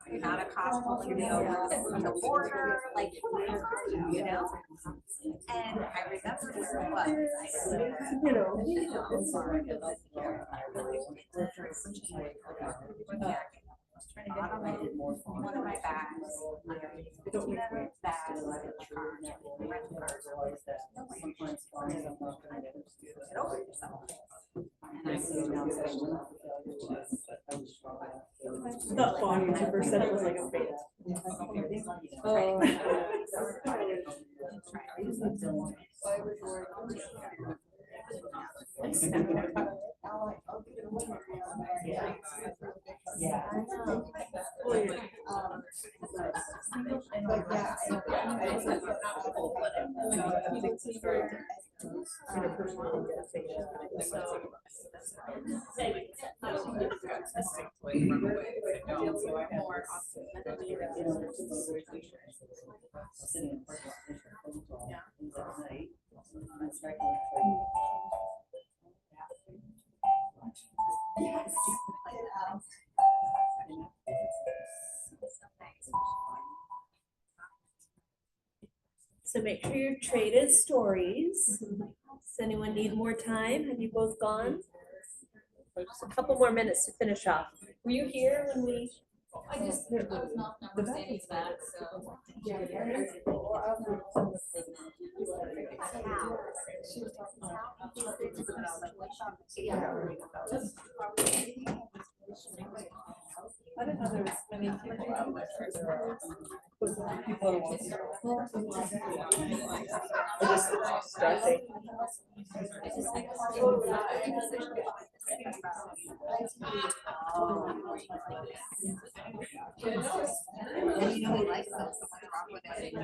You're not a cop pulling me over from the border, like, you know? And I remember where it was. You know. One of my bags, That font YouTuber said it was like a bait. interpersonal organization. So. More often. You know, there's some organizations sitting in parking lot, there's a phone call, Yeah. things at night, and it's like, like, So make sure you're traded stories. Does anyone need more time? Have you both gone? Just a couple more minutes to finish off. Were you here when we? I was not understanding that, so. I didn't know there was many people out there. People who want And you know, we like those, so what's wrong with And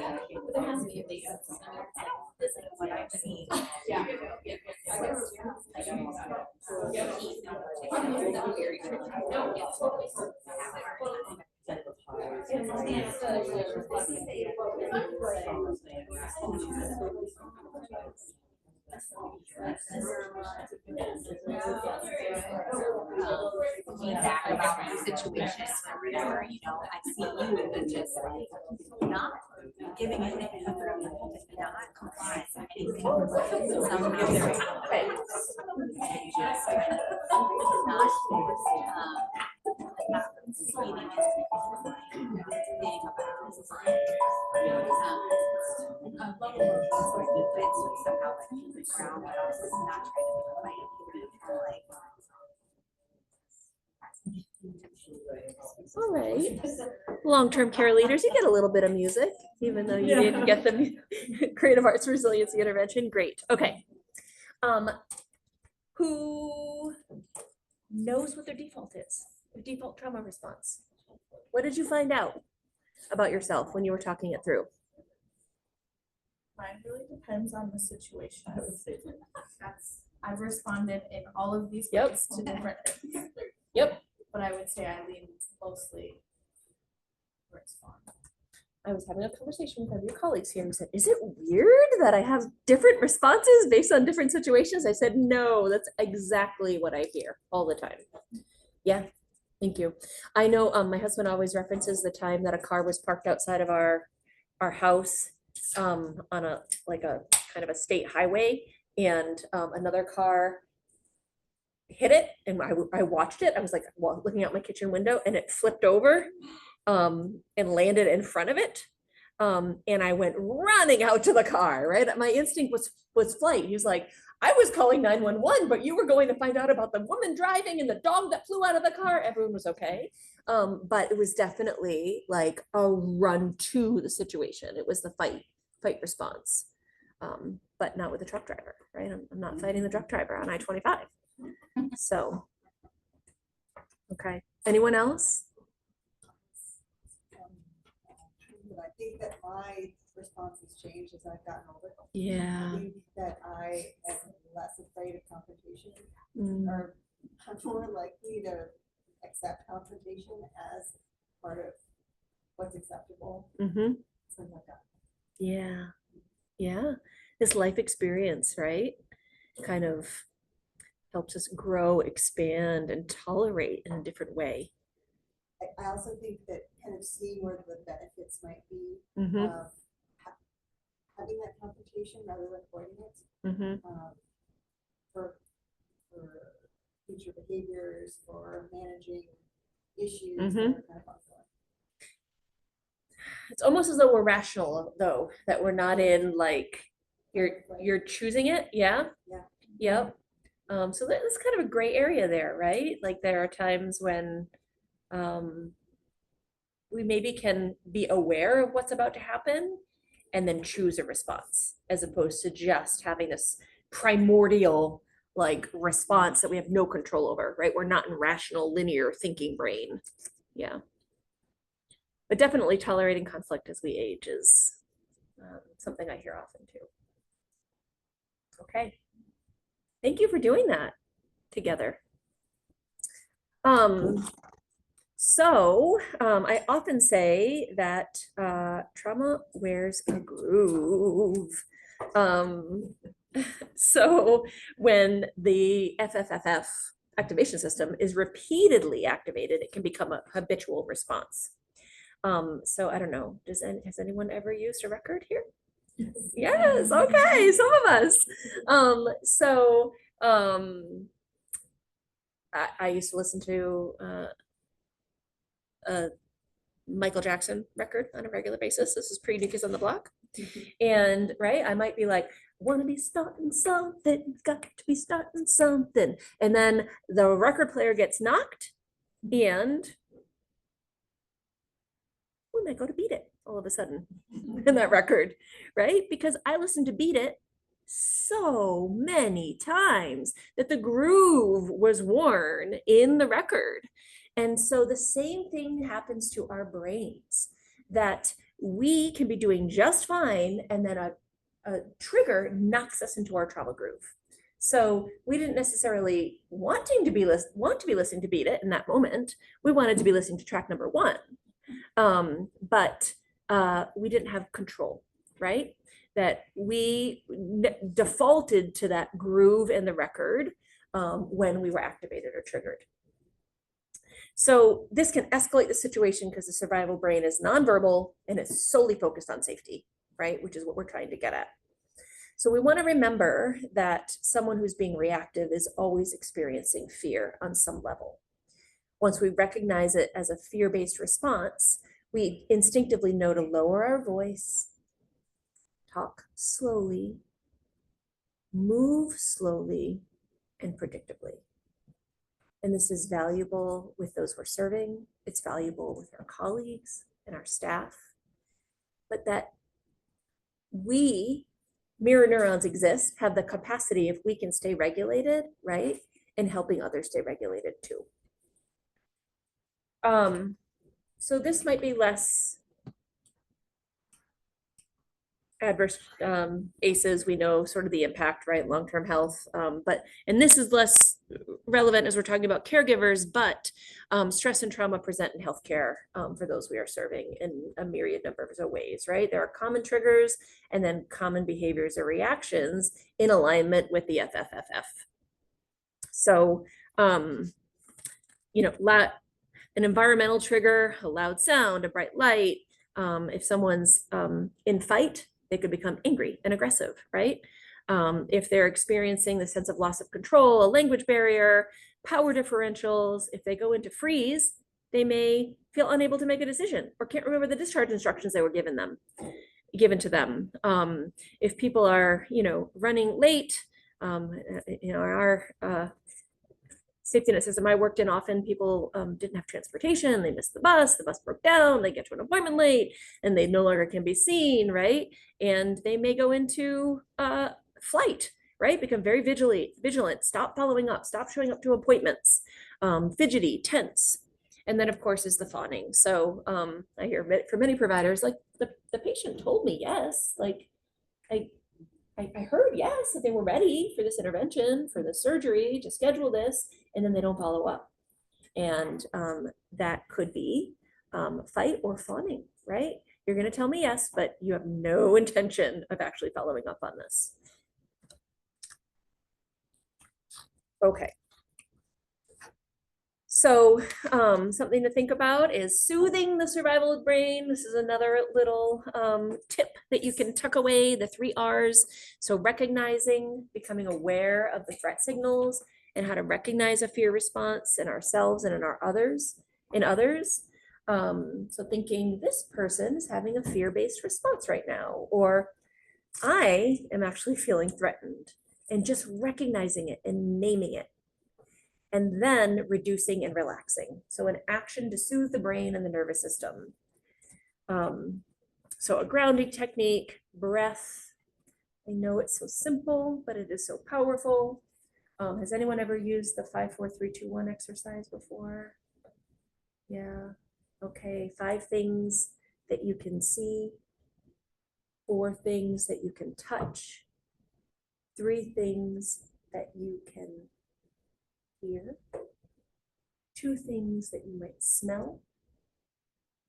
I think There has to be a big. This is what I've seen. Yeah. Feedback about the situation or whatever, you know, I see you and just like not giving it, not complying, anything. Somehow they're out. And just not, feeding it, being about, somehow like the ground, but also not trying to fight like. All right. Long-term care leaders, you get a little bit of music, even though you didn't get the creative arts resiliency intervention. Great. Okay. Who knows what their default is? Their default trauma response. What did you find out about yourself when you were talking it through? Mine really depends on the situation. I would say I've responded in all of these Yep. ways to different things. Yep. But I would say I lean mostly towards fun. I was having a conversation with one of your colleagues here and said, is it weird that I have different responses based on different situations? I said, no, that's exactly what I hear all the time. Yeah, thank you. I know my husband always references the time that a car was parked outside of our house on a kind of a state highway, and another car hit it, and I watched it. I was like, well, looking out my kitchen window, and it flipped over and landed in front of it. And I went running out to the car, right? My instinct was flight. He was like, I was calling 911, but you were going to find out about the woman driving and the dog that flew out of the car. Everyone was okay. But it was definitely like a run to the situation. It was the fight response, but not with the truck driver, right? I'm not fighting the truck driver on I-25. So, okay. Anyone else? I think that my response has changed as I've gotten older. Yeah. I think that I am less afraid of confrontation, Mm. or I'm more likely to accept confrontation as part of what's acceptable. Mm-hmm. Something like that. Yeah. Yeah. This life experience, right? Kind of helps us grow, expand, and tolerate in a different way. I also think that kind of seeing where the benefits might be Mm-hmm. of having that confrontation rather than avoiding it. Mm-hmm. For future behaviors, for managing issues that Mhm. are kind of ongoing. It's almost as though we're rational, though, that we're not in like you're choosing it. Yeah. Yeah. Yep. So that's kind of a gray area there, right? Like there are times when we maybe can be aware of what's about to happen and then choose a response, as opposed to just having this primordial like response that we have no control over, right? We're not in rational, linear thinking brain. Yeah. But definitely tolerating conflict as we age is something I hear often too. Okay. Thank you for doing that together. I often say that trauma wears a groove. So when the FFFF activation system is repeatedly activated, it can become a habitual response. So I don't know, has anyone ever used a record here? Yes, okay, some of us. I used to listen to a Michael Jackson record on a regular basis. This is pre New Kids on the Block. And right, I might be like, wanna be starting something, got to be starting something. And then the record player gets knocked and we might go to Beat It all of a sudden in that record, right? Because I listened to Beat It so many times that the groove was worn in the record. And so the same thing happens to our brains, that we can be doing just fine and then a trigger knocks us into our trauma groove. So we didn't necessarily want to be listening to Beat It in that moment. We wanted to be listening to track number 1. But we didn't have control, right? That we defaulted to that groove in the record when we were activated or triggered. So this can escalate the situation because the survival brain is nonverbal and it's solely focused on safety, right? Which is what we're trying to get at. So we want to remember that someone who's being reactive is always experiencing fear on some level. Once we recognize it as a fear-based response, we instinctively know to lower our voice, talk slowly, move slowly, and predictably. And this is valuable with those we're serving. It's valuable with our colleagues and our staff. But that we, mirror neurons exist, have the capacity, if we can stay regulated, right, and helping others stay regulated too. So this might be less adverse ACEs. We know sort of the impact, right? Long-term health. And this is less relevant as we're talking about caregivers, but stress and trauma present in healthcare for those we are serving in a myriad numbers of ways, right? There are common triggers and then common behaviors or reactions in alignment with the FFFF. So, an environmental trigger, a loud sound, a bright light. If someone's in fight, they could become angry and aggressive, right? If they're experiencing the sense of loss of control, a language barrier, power differentials, if they go into freeze, they may feel unable to make a decision or can't remember the discharge instructions that were given to them. If people are, running late, our safety net system I worked in, often people didn't have transportation, they missed the bus broke down, they get to an appointment late, and they no longer can be seen, right? And they may go into flight, right? Become very vigilant, stop following up, stop showing up to appointments, fidgety, tense. And then of course is the fawning. So I hear for many providers, like the patient told me yes, like I heard yes, that they were ready for this intervention, for the surgery, to schedule this, and then they don't follow up. And that could be fight or fawning, right? You're going to tell me yes, but you have no intention of actually following up on this. Okay. So something to think about is soothing the survival brain. This is another little tip that you can tuck away, the 3 R's. So recognizing, becoming aware of the threat signals and how to recognize a fear response in ourselves and in others. So thinking this person is having a fear-based response right now, or I am actually feeling threatened, and just recognizing it and naming it. And then reducing and relaxing. So an action to soothe the brain and the nervous system. So a grounding technique, breath. I know it's so simple, but it is so powerful. Has anyone ever used the 5, 4, 3, 2, 1 exercise before? Yeah. Okay. 5 things that you can see, 4 things that you can touch, 3 things that you can hear, 2 things that you might smell,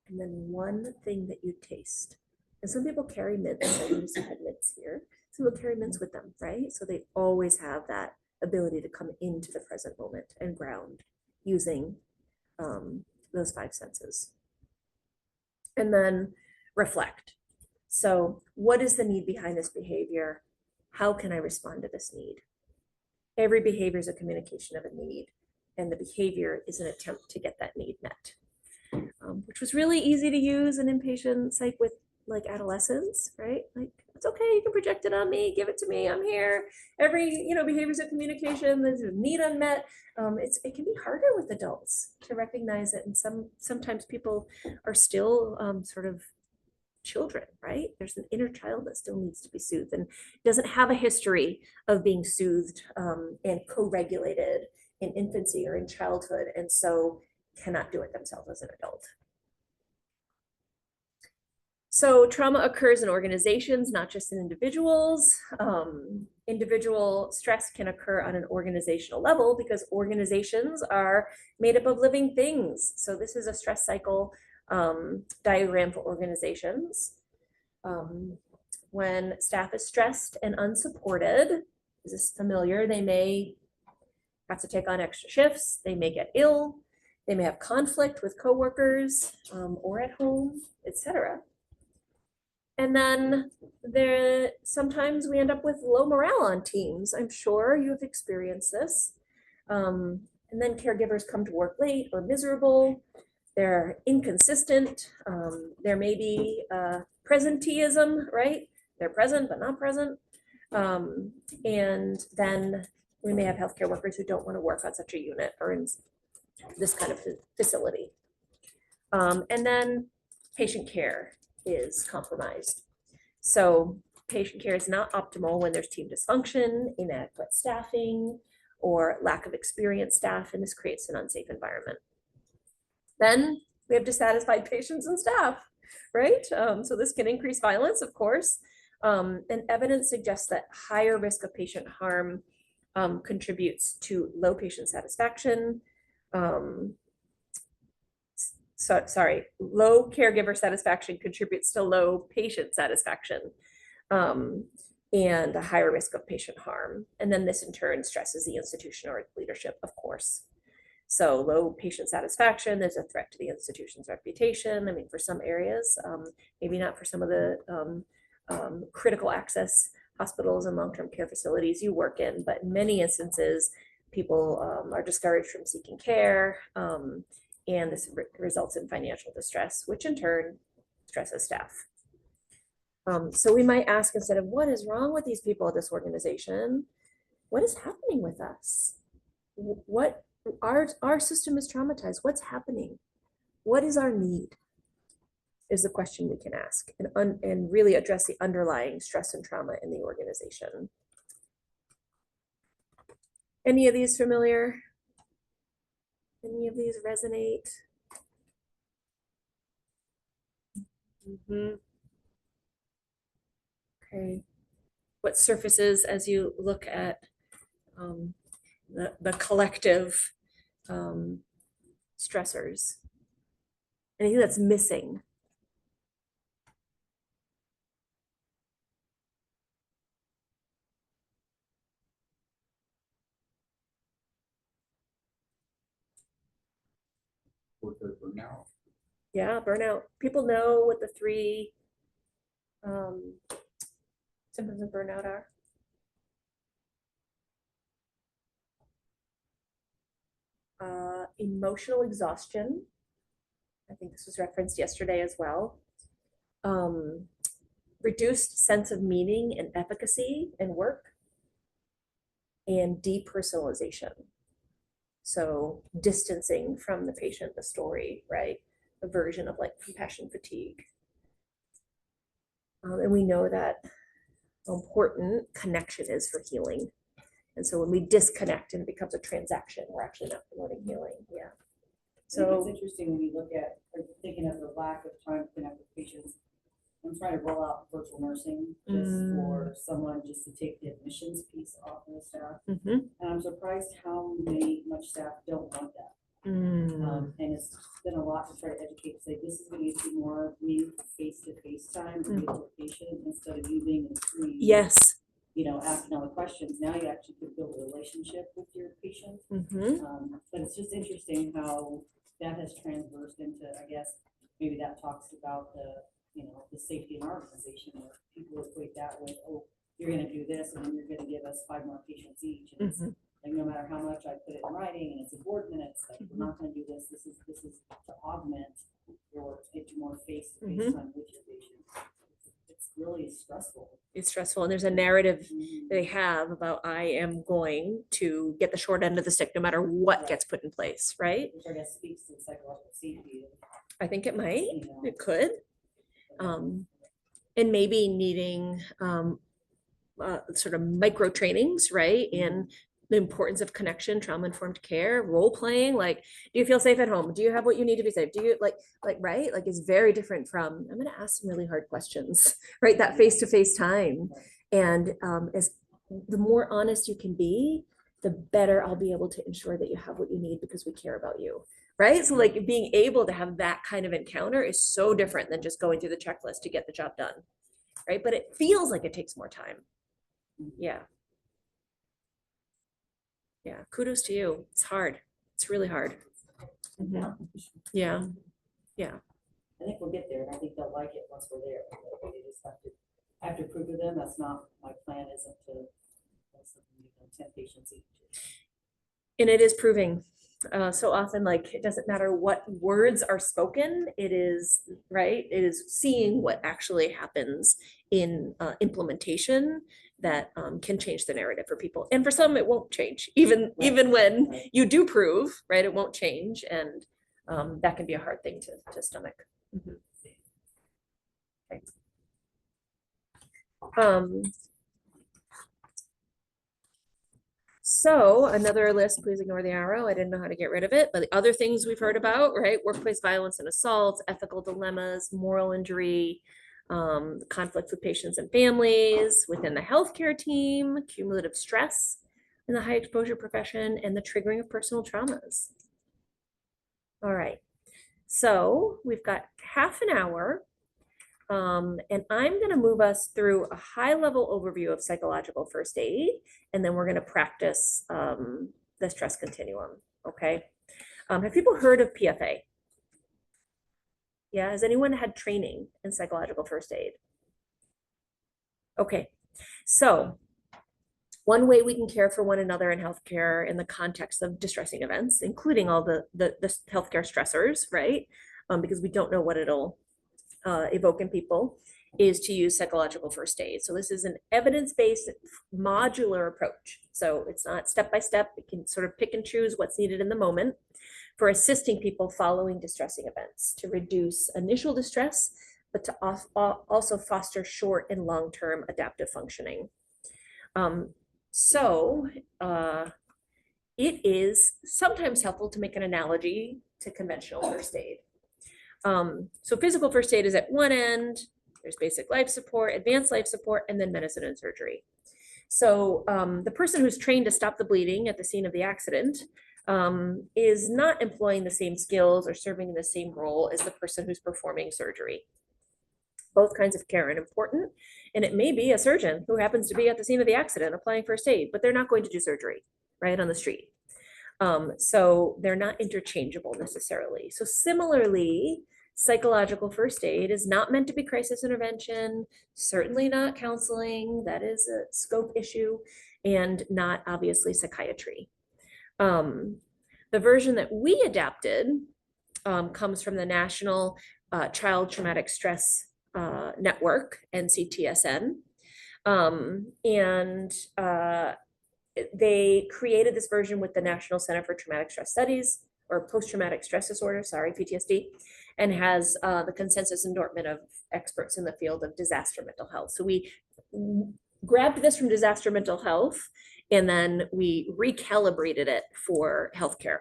and then 1 thing that you taste. And some people carry mints. I notice you had mints here. Some people carry mints with them, right? So they always have that ability to come into the present moment and ground using those 5 senses. And then reflect. So what is the need behind this behavior? How can I respond to this need? Every behavior is a communication of a need, and the behavior is an attempt to get that need met, which was really easy to use in inpatient psych with like adolescents, right? Like, it's okay, you can project it on me, give it to me, I'm here. Every, behaviors of communication, there's a need unmet. It can be harder with adults to recognize it, and sometimes people are still sort of children, right? There's an inner child that still needs to be soothed and doesn't have a history of being soothed and co-regulated in infancy or in childhood, and so cannot do it themselves as an adult. So trauma occurs in organizations, not just in individuals. Individual stress can occur on an organizational level because organizations are made up of living things. So this is a stress cycle diagram for organizations. When staff is stressed and unsupported, is this familiar? They may have to take on extra shifts. They may get ill. They may have conflict with coworkers or at home, etc. And then sometimes we end up with low morale on teams. I'm sure you've experienced this. And then caregivers come to work late or miserable. They're inconsistent. There may be presenteeism, right? They're present but not present. And then we may have healthcare workers who don't want to work on such a unit or in this kind of facility. And then patient care is compromised. So patient care is not optimal when there's team dysfunction, inadequate staffing, or lack of experienced staff, and this creates an unsafe environment. Then we have dissatisfied patients and staff, right? So this can increase violence, of course. And evidence suggests that higher risk of patient harm contributes to low patient satisfaction. Low caregiver satisfaction contributes to low patient satisfaction and a higher risk of patient harm. And then this in turn stresses the institution or leadership, of course. So low patient satisfaction, there's a threat to the institution's reputation. I mean, for some areas, maybe not for some of the critical access hospitals and long-term care facilities you work in, but in many instances, people are discouraged from seeking care. And this results in financial distress, which in turn stresses staff. So we might ask, instead of what is wrong with these people at this organization, what is happening with us? What our system is traumatized. What's happening? What is our need? Is the question we can ask and really address the underlying stress and trauma in the organization. Any of these familiar? Any of these resonate? Okay. What surfaces as you look at the collective stressors? Anything that's missing? Worker burnout. Yeah, burnout. People know what the 3 symptoms of burnout are. Emotional exhaustion. I think this was referenced yesterday as well. Reduced sense of meaning and efficacy in work, and depersonalization. So distancing from the patient, the story, right? A version of like compassion fatigue. And we know that how important connection is for healing. And so when we disconnect and it becomes a transaction, we're actually not promoting healing. Yeah. So it's So, interesting when you look at, or thinking of the lack of time to connect with patients. I'm trying to roll out virtual nursing just for someone just to take the admissions piece off of the staff. mhm, And I'm surprised how much staff don't want that. mm, And it's been a lot to try to educate, say, this is going to be more meaningful face-to-face time with the patient instead of you being in screen. yes. You know, asking all the questions. Now you actually can build a relationship with your patient. Mhm. But it's just interesting how that has transversed into, I guess, maybe that talks about the, you know, the safety in our organization where people equate that with, oh, you're gonna do this and then you're gonna give us 5 more patients each. And it's Mhm. like, no matter how much I put it in writing and it's in board minutes, like, we're not gonna do this. This is to augment your work, to get you more face-to-face time with your patient. It's really stressful. It's stressful. And there's a narrative they have about I am going to get the short end of the stick no matter what Right. gets put in place, right? Which I guess speaks to the psychological safety of, I think it might, you know. it could. And maybe needing sort of micro trainings, right? And the importance of connection, trauma-informed care, role playing, like, do you feel safe at home? Do you have what you need to be safe? Do you like, right? Like it's very different from, I'm gonna ask some really hard questions, right? That face-to-face time. And as the more honest you can be, the better I'll be able to ensure that you have what you need because we care about you, right? So like being able to have that kind of encounter is so different than just going through the checklist to get the job done, right? But it feels like it takes more time. Yeah. Yeah, kudos to you. It's hard. It's really hard. Mhm. Yeah, yeah. I think we'll get there, and I think they'll like it once we're there. They just have to prove to them. That's not, my plan isn't to, that's something, you know, 10 patients each. And it is proving so often, like, it doesn't matter what words are spoken, it is, right? It is seeing what actually happens in implementation that can change the narrative for people. And for some, it won't change, even when Right. you do prove, right? It won't change. And that can be a hard thing to stomach. Mhm. Okay. So another list, please ignore the arrow. I didn't know how to get rid of it, but the other things we've heard about, right? Workplace violence and assaults, ethical dilemmas, moral injury, conflicts with patients and families, within the healthcare team, cumulative stress in the high exposure profession, and the triggering of personal traumas. All right, so we've got half an hour. And I'm going to move us through a high level overview of psychological first aid, and then we're going to practice the stress continuum. Okay. Have people heard of PFA? Yeah. Has anyone had training in psychological first aid? Okay. So one way we can care for one another in healthcare in the context of distressing events, including all the healthcare stressors, right? Because we don't know what it'll evoke in people, is to use psychological first aid. So this is an evidence-based modular approach. So it's not step-by-step. It can sort of pick and choose what's needed in the moment for assisting people following distressing events to reduce initial distress, but to also foster short and long-term adaptive functioning. It is sometimes helpful to make an analogy to conventional first aid. So physical first aid is at one end, there's basic life support, advanced life support, and then medicine and surgery. So the person who's trained to stop the bleeding at the scene of the accident is not employing the same skills or serving in the same role as the person who's performing surgery. Both kinds of care are important, and it may be a surgeon who happens to be at the scene of the accident applying first aid, but they're not going to do surgery right on the street. So they're not interchangeable necessarily. So similarly, psychological first aid is not meant to be crisis intervention, certainly not counseling, that is a scope issue, and not obviously psychiatry. The version that we adapted comes from the National Child Traumatic Stress Network, NCTSN. They created this version with the National Center for Traumatic Stress Studies, or post-traumatic stress disorder, sorry, PTSD, and has the consensus endorsement of experts in the field of disaster mental health. So we grabbed this from disaster mental health, and then we recalibrated it for healthcare.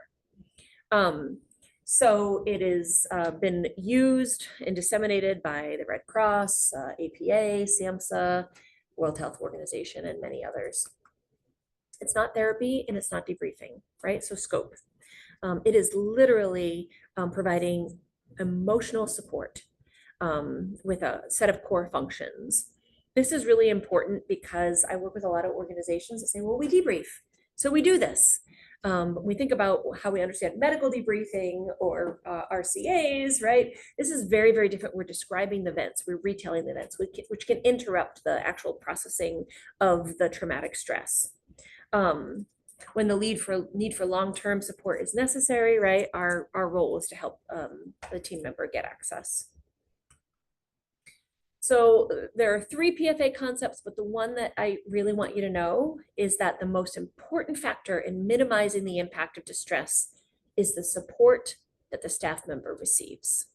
So it has been used and disseminated by the Red Cross, APA, SAMHSA, World Health Organization, and many others. It's not therapy and it's not debriefing, right? So scope. It is literally providing emotional support with a set of core functions. This is really important because I work with a lot of organizations that say, well, we debrief. So we do this. We think about how we understand medical debriefing or RCAs, right? This is very, very different. We're describing the events, we're retelling the events, which can interrupt the actual processing of the traumatic stress. When the need for long-term support is necessary, right? Our role is to help the team member get access. So there are 3 PFA concepts, but the one that I really want you to know is that the most important factor in minimizing the impact of distress is the support that the staff member receives.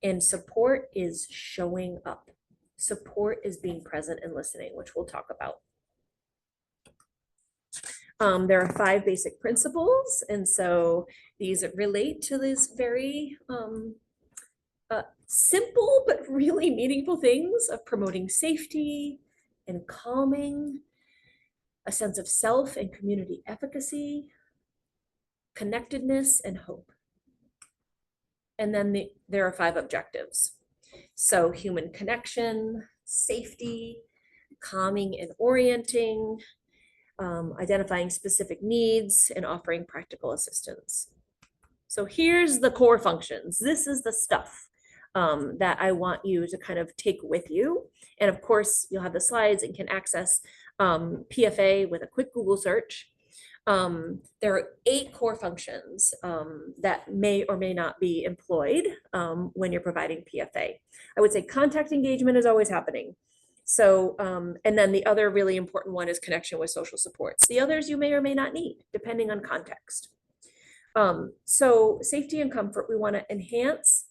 And support is showing up. Support is being present and listening, which we'll talk about. There are 5 basic principles, and so these relate to these very simple but really meaningful things of promoting safety and calming, a sense of self and community efficacy, connectedness, and hope. And then there are 5 objectives. So human connection, safety, calming and orienting, identifying specific needs, and offering practical assistance. So here's the core functions. This is the stuff that I want you to kind of take with you. And of course, you'll have the slides and can access PFA with a quick Google search. There are 8 core functions that may or may not be employed when you're providing PFA. I would say contact engagement is always happening. So, and then the other really important one is connection with social supports. The others you may or may not need, depending on context. So safety and comfort, we want to enhance,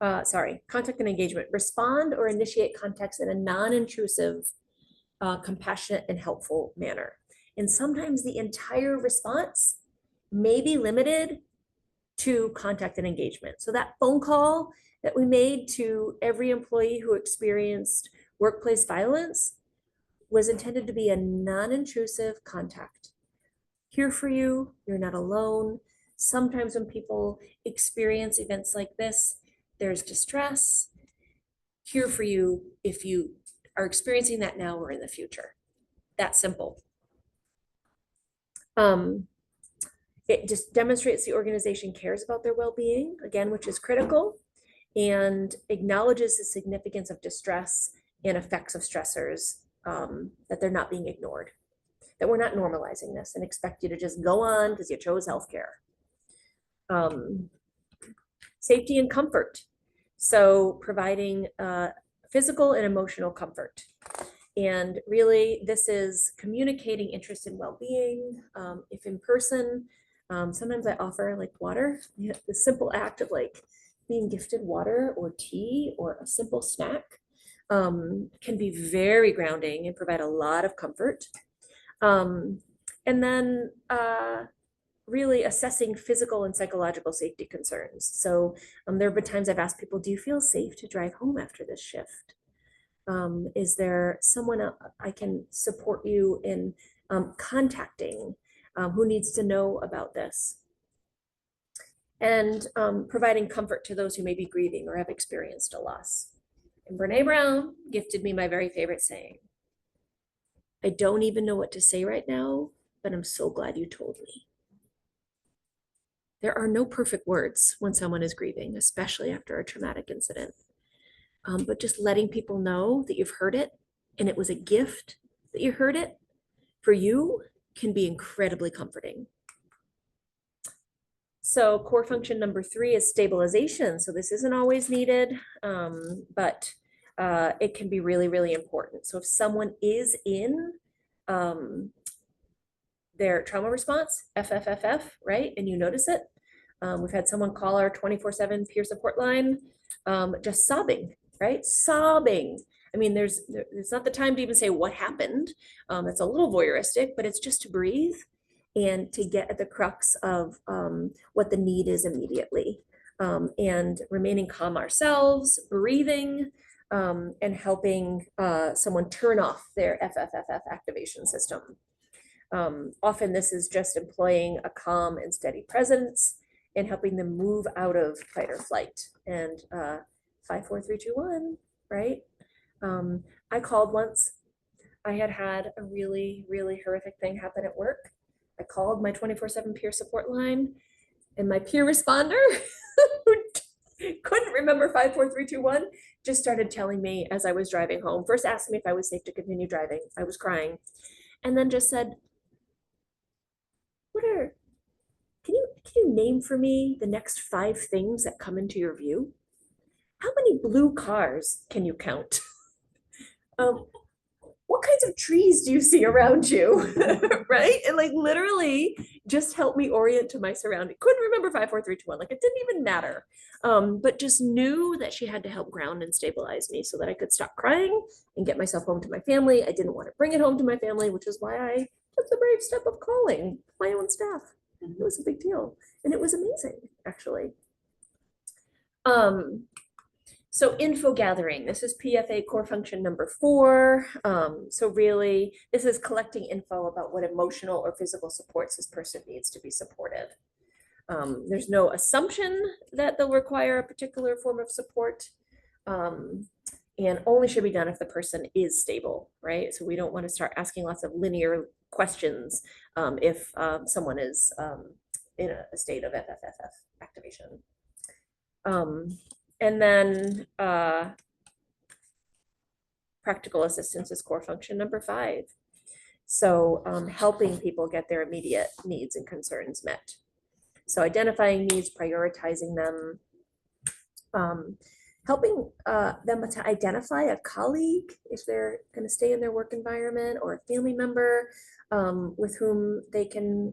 contact and engagement, respond or initiate contacts in a non-intrusive, compassionate and helpful manner. And sometimes the entire response may be limited to contact and engagement. So that phone call that we made to every employee who experienced workplace violence was intended to be a non-intrusive contact. Here for you, you're not alone. Sometimes when people experience events like this, there's distress. Here for you if you are experiencing that now or in the future. That simple. It just demonstrates the organization cares about their well-being, again, which is critical, and acknowledges the significance of distress and effects of stressors, that they're not being ignored, that we're not normalizing this and expect you to just go on because you chose healthcare. Safety and comfort. So providing physical and emotional comfort. And really, this is communicating interest in well-being. If in person, sometimes I offer like water. The simple act of like being gifted water or tea or a simple snack can be very grounding and provide a lot of comfort. And then really assessing physical and psychological safety concerns. So there have been times I've asked people, do you feel safe to drive home after this shift? Is there someone I can support you in contacting who needs to know about this? And providing comfort to those who may be grieving or have experienced a loss. And Brene Brown gifted me my very favorite saying. I don't even know what to say right now, but I'm so glad you told me. There are no perfect words when someone is grieving, especially after a traumatic incident. But just letting people know that you've heard it and it was a gift that you heard it for you can be incredibly comforting. So core function number 3 is stabilization. So this isn't always needed, but it can be really, really important. So if someone is in their trauma response, FFFF, right? And you notice it. We've had someone call our 24/7 peer support line, just sobbing, right? Sobbing. I mean, it's not the time to even say what happened. It's a little voyeuristic, but it's just to breathe and to get at the crux of what the need is immediately. And remaining calm ourselves, breathing, and helping someone turn off their FFFF activation system. Often this is just employing a calm and steady presence and helping them move out of fight or flight. And 5, 4, 3, 2, 1, right? I called once. I had a really, really horrific thing happen at work. I called my 24/7 peer support line, and my peer responder, who couldn't remember 5, 4, 3, 2, 1, just started telling me as I was driving home. First asked me if I was safe to continue driving. I was crying. And then just said, can you name for me the next 5 things that come into your view? How many blue cars can you count? What kinds of trees do you see around you? Right? And like literally just helped me orient to my surroundings. Couldn't remember 5, 4, 3, 2, 1. Like it didn't even matter. But just knew that she had to help ground and stabilize me so that I could stop crying and get myself home to my family. I didn't want to bring it home to my family, which is why I took the brave step of calling my own staff. It was a big deal. And it was amazing, actually. So info gathering, this is PFA core function number 4. So really, this is collecting info about what emotional or physical supports this person needs to be supported. There's no assumption that they'll require a particular form of support, and only should be done if the person is stable, right? So we don't want to start asking lots of linear questions if someone is in a state of FFFF activation. And then practical assistance is core function number 5. So helping people get their immediate needs and concerns met. So identifying needs, prioritizing them, helping them to identify a colleague if they're going to stay in their work environment, or a family member with whom they can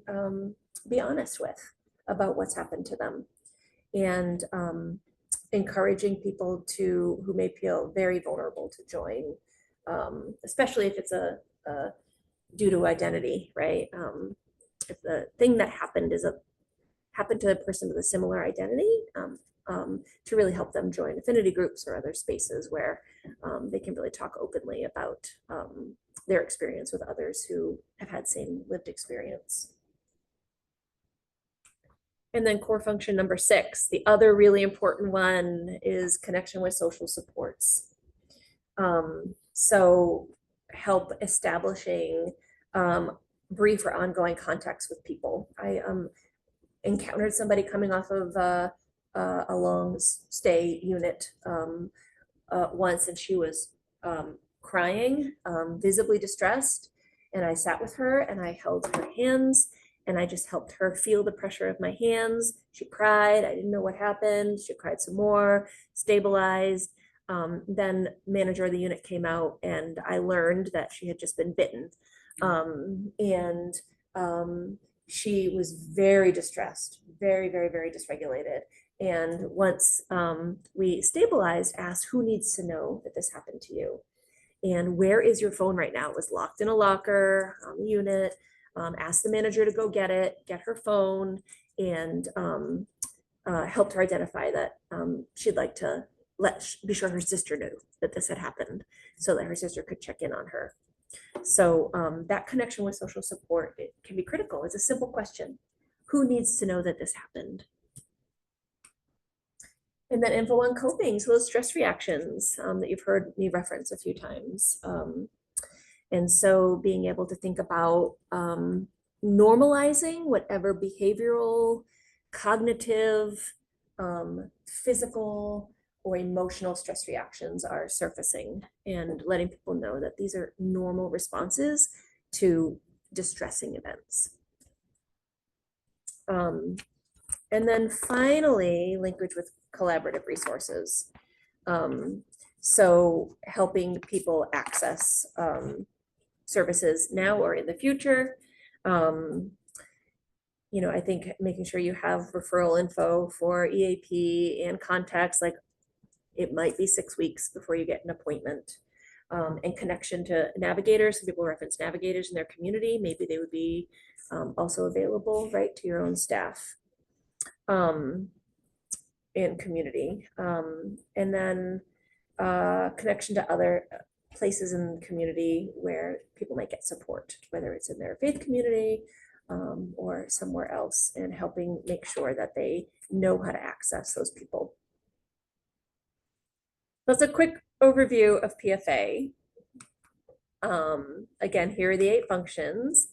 be honest with about what's happened to them. And encouraging people who may feel very vulnerable to join, especially if it's a due to identity, right? If the thing that happened happened to a person with a similar identity, to really help them join affinity groups or other spaces where they can really talk openly about their experience with others who have had same lived experience. And then core function number 6, the other really important one, is connection with social supports. So help establishing brief or ongoing contacts with people. I encountered somebody coming off of a long stay unit once, and she was crying, visibly distressed. And I sat with her and I held her hands. And I just helped her feel the pressure of my hands. She cried. I didn't know what happened. She cried some more, stabilized. Then manager of the unit came out, and I learned that she had just been bitten. She was very distressed, very, very, very dysregulated. And once we stabilized, asked who needs to know that this happened to you? And where is your phone right now? It was locked in a locker on the unit. Asked the manager to go get her phone, and helped her identify that she'd like to be sure her sister knew that this had happened, so that her sister could check in on her. So that connection with social support, it can be critical. It's a simple question. Who needs to know that this happened? And then info on coping, so those stress reactions that you've heard me reference a few times. And so being able to think about normalizing whatever behavioral, cognitive, physical, or emotional stress reactions are surfacing, and letting people know that these are normal responses to distressing events. And then finally, linkage with collaborative resources. So helping people access services now or in the future, You know, I think making sure you have referral info for EAP and contacts, like it might be 6 weeks before you get an appointment. And connection to navigators. Some people reference navigators in their community. Maybe they would be also available, right, to your own staff and community. And then connection to other places in the community where people might get support, whether it's in their faith community or somewhere else, and helping make sure that they know how to access those people. That's a quick overview of PFA. Again, here are the 8 functions.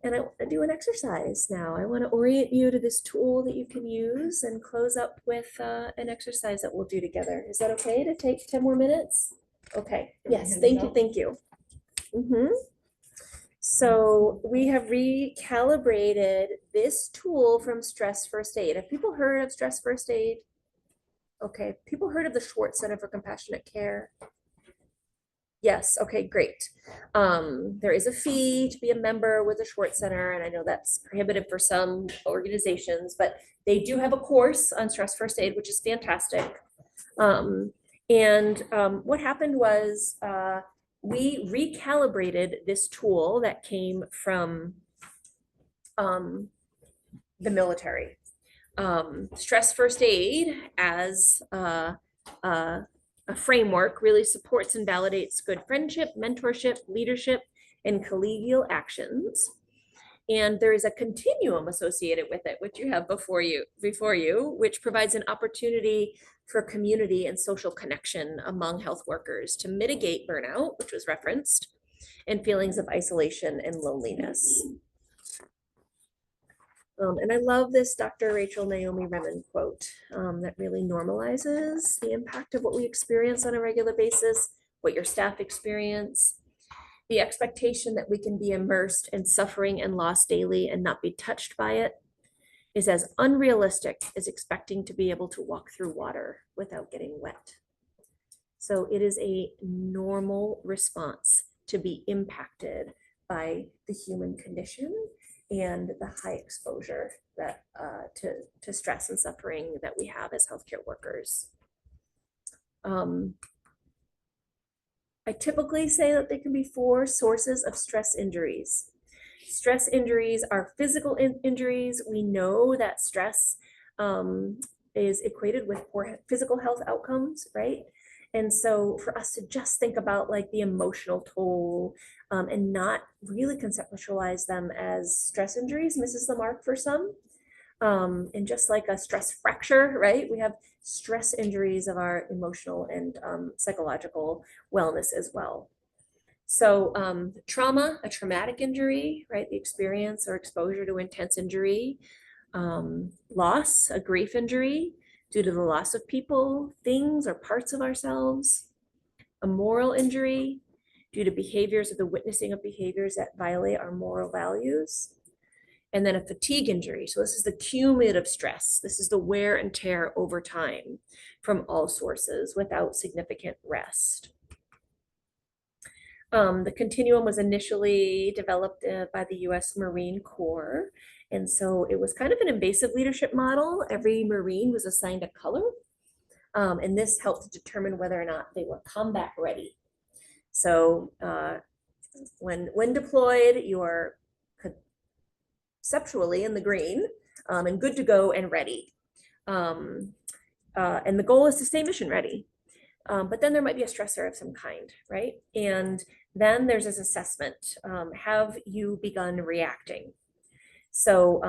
And I want to do an exercise now. I want to orient you to this tool that you can use and close up with an exercise that we'll do together. Is that okay to take 10 more minutes? Okay, yes, thank you, thank you. So we have recalibrated this tool from Stress First Aid. Have people heard of Stress First Aid? Okay, people heard of the Schwartz Center for Compassionate Care? Yes, okay, great. There is a fee to be a member with the Schwartz Center, and I know that's prohibitive for some organizations, but they do have a course on Stress First Aid, which is fantastic. What happened was we recalibrated this tool that came from the military. Stress First Aid as a framework really supports and validates good friendship, mentorship, leadership, and collegial actions. And there is a continuum associated with it, which you have before you, which provides an opportunity for community and social connection among health workers to mitigate burnout, which was referenced, and feelings of isolation and loneliness. And I love this Dr. Rachel Naomi Remen quote that really normalizes the impact of what we experience on a regular basis, what your staff experience, the expectation that we can be immersed in suffering and loss daily and not be touched by it is as unrealistic as expecting to be able to walk through water without getting wet. So it is a normal response to be impacted by the human condition and the high exposure that to stress and suffering that we have as healthcare workers. I typically say that there can be 4 sources of stress injuries. Stress injuries are physical injuries. We know that stress is equated with poor physical health outcomes, right? And so for us to just think about like the emotional toll and not really conceptualize them as stress injuries misses the mark for some. And just like a stress fracture, right? We have stress injuries of our emotional and psychological wellness as well. So trauma, a traumatic injury, right? The experience or exposure to intense injury. Loss, a grief injury due to the loss of people, things, or parts of ourselves. A moral injury due to behaviors or the witnessing of behaviors that violate our moral values. And then a fatigue injury. So this is the cumulative stress. This is the wear and tear over time from all sources without significant rest. The continuum was initially developed by the US Marine Corps. And so it was kind of an invasive leadership model. Every Marine was assigned a color. And this helped to determine whether or not they were combat ready. So when deployed, you're conceptually in the green and good to go and ready. And the goal is to stay mission ready. But then there might be a stressor of some kind, right? And then there's this assessment. Have you begun reacting? So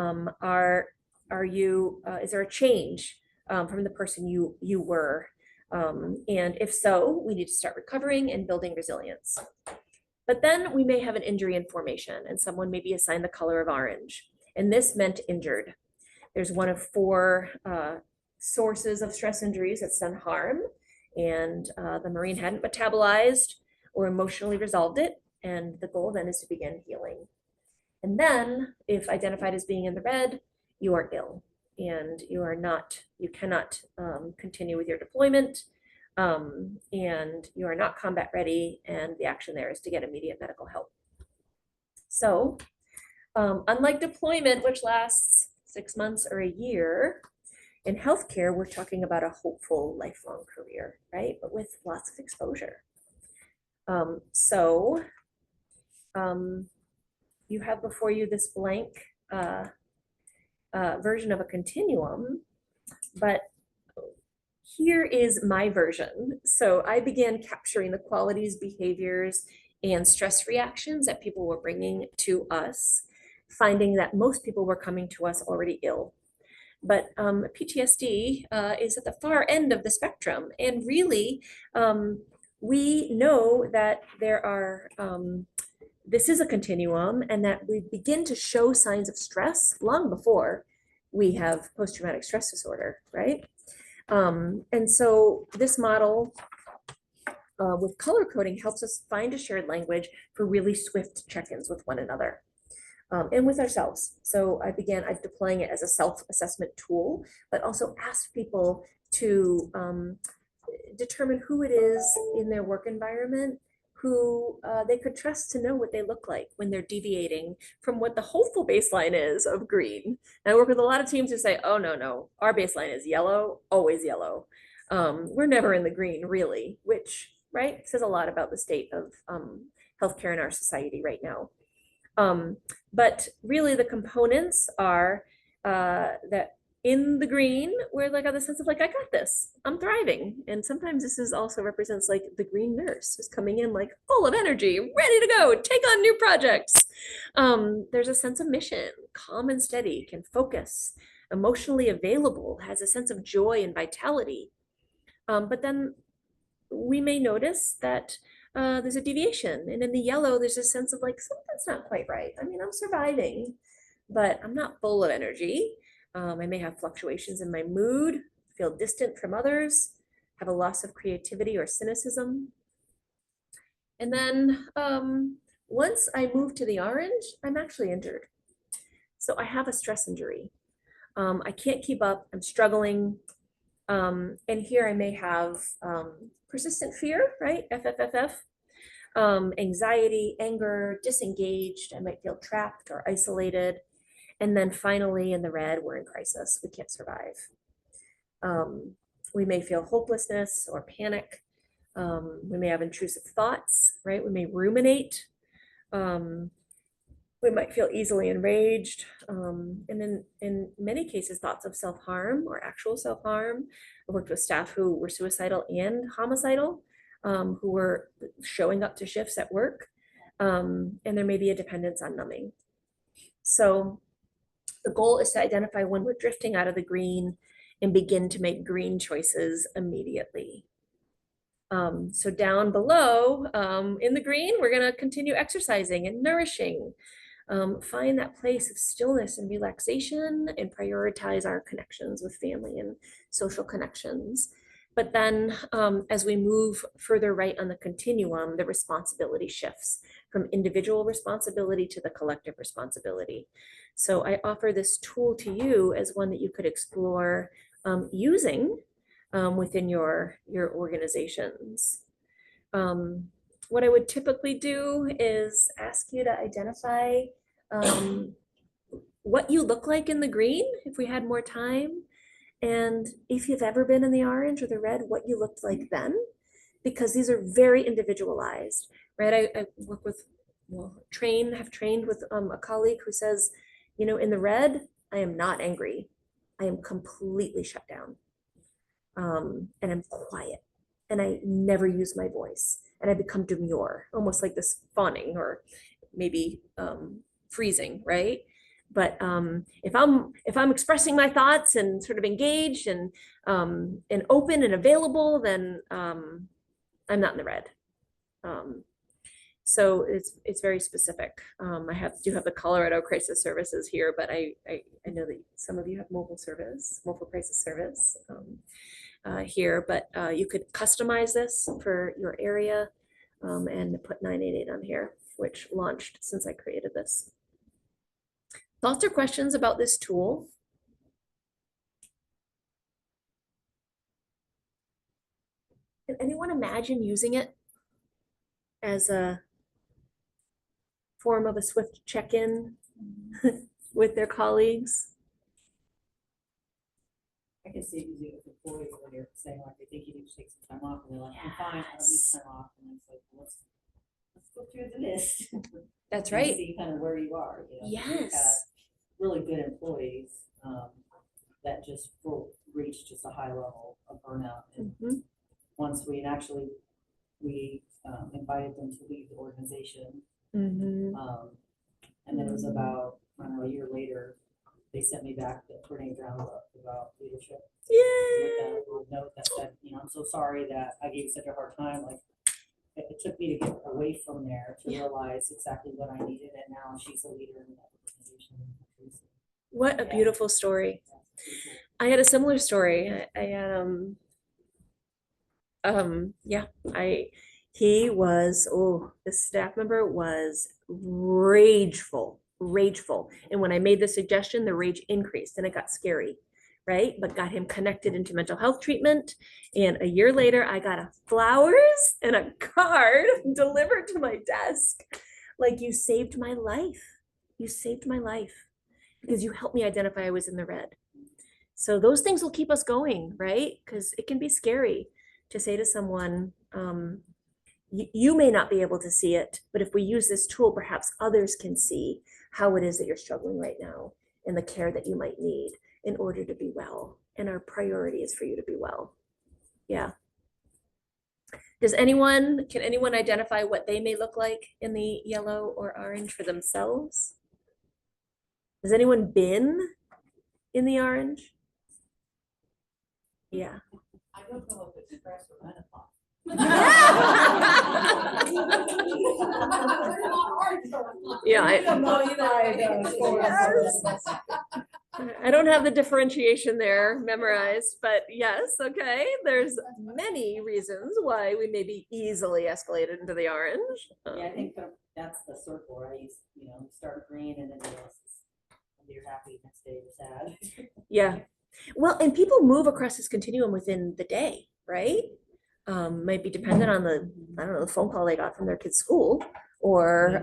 is there a change from the person you were? And if so, we need to start recovering and building resilience. But then we may have an injury in formation and someone may be assigned the color of orange. And this meant injured. There's one of 4 sources of stress injuries that's done harm. And the Marine hadn't metabolized or emotionally resolved it. And the goal then is to begin healing. And then if identified as being in the red, you are ill and you cannot continue with your deployment. And you are not combat ready, and the action there is to get immediate medical help. So Unlike deployment, which lasts 6 months or a year, in healthcare, we're talking about a hopeful lifelong career, right? But with lots of exposure. So you have before you this blank version of a continuum, but here is my version. So I began capturing the qualities, behaviors, and stress reactions that people were bringing to us, finding that most people were coming to us already ill. But PTSD is at the far end of the spectrum. And really, we know that there are, this is a continuum, and that we begin to show signs of stress long before we have post-traumatic stress disorder, right? And so this model with color coding helps us find a shared language for really swift check-ins with one another. And with ourselves. So I began deploying it as a self-assessment tool, but also asked people to determine who it is in their work environment who they could trust to know what they look like when they're deviating from what the hopeful baseline is of green. And I work with a lot of teams who say, oh, no, our baseline is yellow, always yellow. We're never in the green, really, which, right, says a lot about the state of healthcare in our society right now. But really the components are that in the green, we're like on the sense of like, I got this, I'm thriving. And sometimes this is also represents like the green nurse who's coming in like full of energy, ready to go, take on new projects. There's a sense of mission, calm and steady, can focus, emotionally available, has a sense of joy and vitality. But then we may notice that there's a deviation. And in the yellow, there's a sense of like, something's not quite right. I mean, I'm surviving, but I'm not full of energy. I may have fluctuations in my mood, feel distant from others, have a loss of creativity or cynicism. And then once I move to the orange, I'm actually injured. So I have a stress injury. I can't keep up, I'm struggling. And here I may have persistent fear, right? FFFF, anxiety, anger, disengaged. I might feel trapped or isolated. And then finally in the red, we're in crisis. We can't survive. We may feel hopelessness or panic. We may have intrusive thoughts, right? We may ruminate. We might feel easily enraged. And in many cases, thoughts of self-harm or actual self-harm. I worked with staff who were suicidal and homicidal, who were showing up to shifts at work. And there may be a dependence on numbing. So the goal is to identify when we're drifting out of the green and begin to make green choices immediately. So down below in the green, we're going to continue exercising and nourishing. Find that place of stillness and relaxation and prioritize our connections with family and social connections. But then as we move further right on the continuum, the responsibility shifts from individual responsibility to the collective responsibility. So I offer this tool to you as one that you could explore using within your organizations. What I would typically do is ask you to identify what you look like in the green if we had more time. And if you've ever been in the orange or the red, what you looked like then, because these are very individualized, right? I work with, have trained with a colleague who says, you know, in the red, I am not angry. I am completely shut down. And I'm quiet and I never use my voice and I become demure, almost like this fawning or maybe freezing, right? But if I'm expressing my thoughts and sort of engaged and open and available, then I'm not in the red. So it's very specific. I do have the Colorado Crisis Services here, but I know that some of you have mobile crisis service here, but you could customize this for your area and put 988 on here, which launched since I created this. Thoughts or questions about this tool? Can anyone imagine using it as a form of a swift check-in with their colleagues? I can see you with employees when you're saying like, they think you need to take some time off, and they're like, I'm fine, I don't need Yes. time off, and it's like, let's go through the list. That's and right. See kind of where you are, you know. We've had Yes. really good employees, that just will reach just a high level of burnout. And Mhm. once we invited them to leave the organization, Mhm. and then it was about, I don't know, a year later, they sent me back the coordinator groundwork about leadership. With Yay. that little note that said, you know, I'm so sorry that I gave you such a hard time, like, it took me to get away from there to realize exactly what I needed, and now she's a leader in that organization. What a Yeah. beautiful story. That's pretty cool. I had a similar story. I had yeah, this staff member was rageful. And when I made the suggestion, the rage increased and it got scary, right? But got him connected into mental health treatment. And a year later, I got flowers and a card delivered to my desk. Like, you saved my life. You saved my life because you helped me identify I was in the red. So those things will keep us going, right? Because it can be scary to say to someone, you may not be able to see it, but if we use this tool, perhaps others can see how it is that you're struggling right now and the care that you might need in order to be well. And our priority is for you to be well. Yeah. Can anyone identify what they may look like in the yellow or orange for themselves? Has anyone been in the orange? Yeah. I don't know if it's stress or menopause. Yeah, I don't know either. Yes. I don't have the differentiation there memorized, but yes, okay. There's many reasons why we may be easily escalated into the orange. Yeah, I think that's the circle, right? You know, start green and then you're happy, next day you're sad. Yeah. Well, and people move across this continuum within the day, right? Might be dependent on the phone call they got from their kid's school, or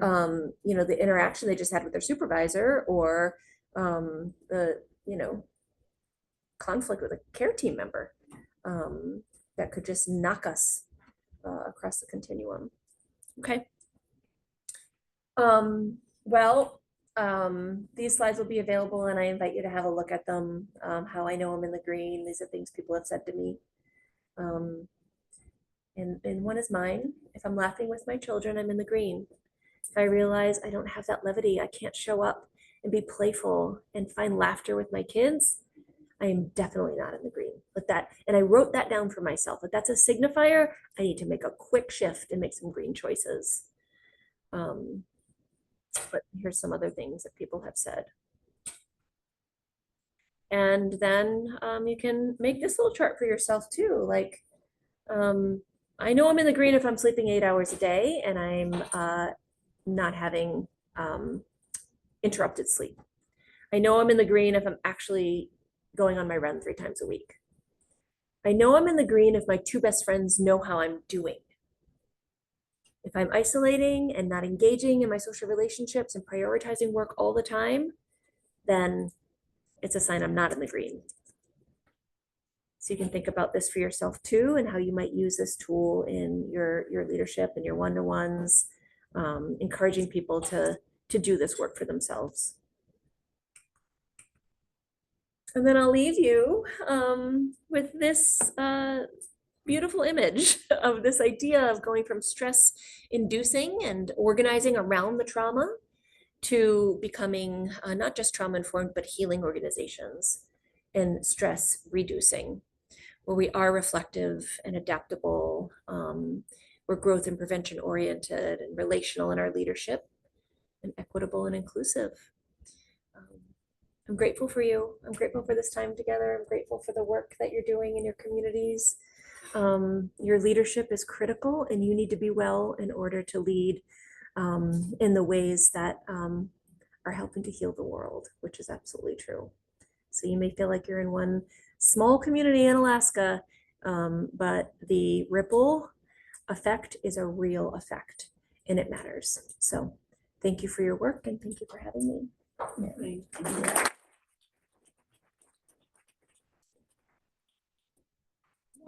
the interaction they just had with their supervisor, or the conflict with a care team member that could just knock us across the continuum. Okay. These slides will be available, and I invite you to have a look at them. How I know I'm in the green. These are things people have said to me. And one is mine. If I'm laughing with my children, I'm in the green. If I realize I don't have that levity, I can't show up and be playful and find laughter with my kids, I am definitely not in the green. And I wrote that down for myself. But that's a signifier. I need to make a quick shift and make some green choices. But here's some other things that people have said. And then you can make this little chart for yourself too. Like, I know I'm in the green if I'm sleeping 8 hours a day and I'm not having interrupted sleep. I know I'm in the green if I'm actually going on my run 3 times a week. I know I'm in the green if my 2 best friends know how I'm doing. If I'm isolating and not engaging in my social relationships and prioritizing work all the time, then it's a sign I'm not in the green. So you can think about this for yourself too, and how you might use this tool in your leadership and your one-to-ones, encouraging people to do this work for themselves. And then I'll leave you with this beautiful image of this idea of going from stress inducing and organizing around the trauma to becoming not just trauma informed, but healing organizations and stress reducing, where we are reflective and adaptable, we're growth and prevention oriented and relational in our leadership, and equitable and inclusive. I'm grateful for you. I'm grateful for this time together. I'm grateful for the work that you're doing in your communities. Your leadership is critical, and you need to be well in order to lead in the ways that are helping to heal the world, which is absolutely true. So you may feel like you're in one small community in Alaska, but the ripple effect is a real effect, and it matters. So thank you for your work, and thank you for having me. 1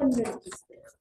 minute to spare.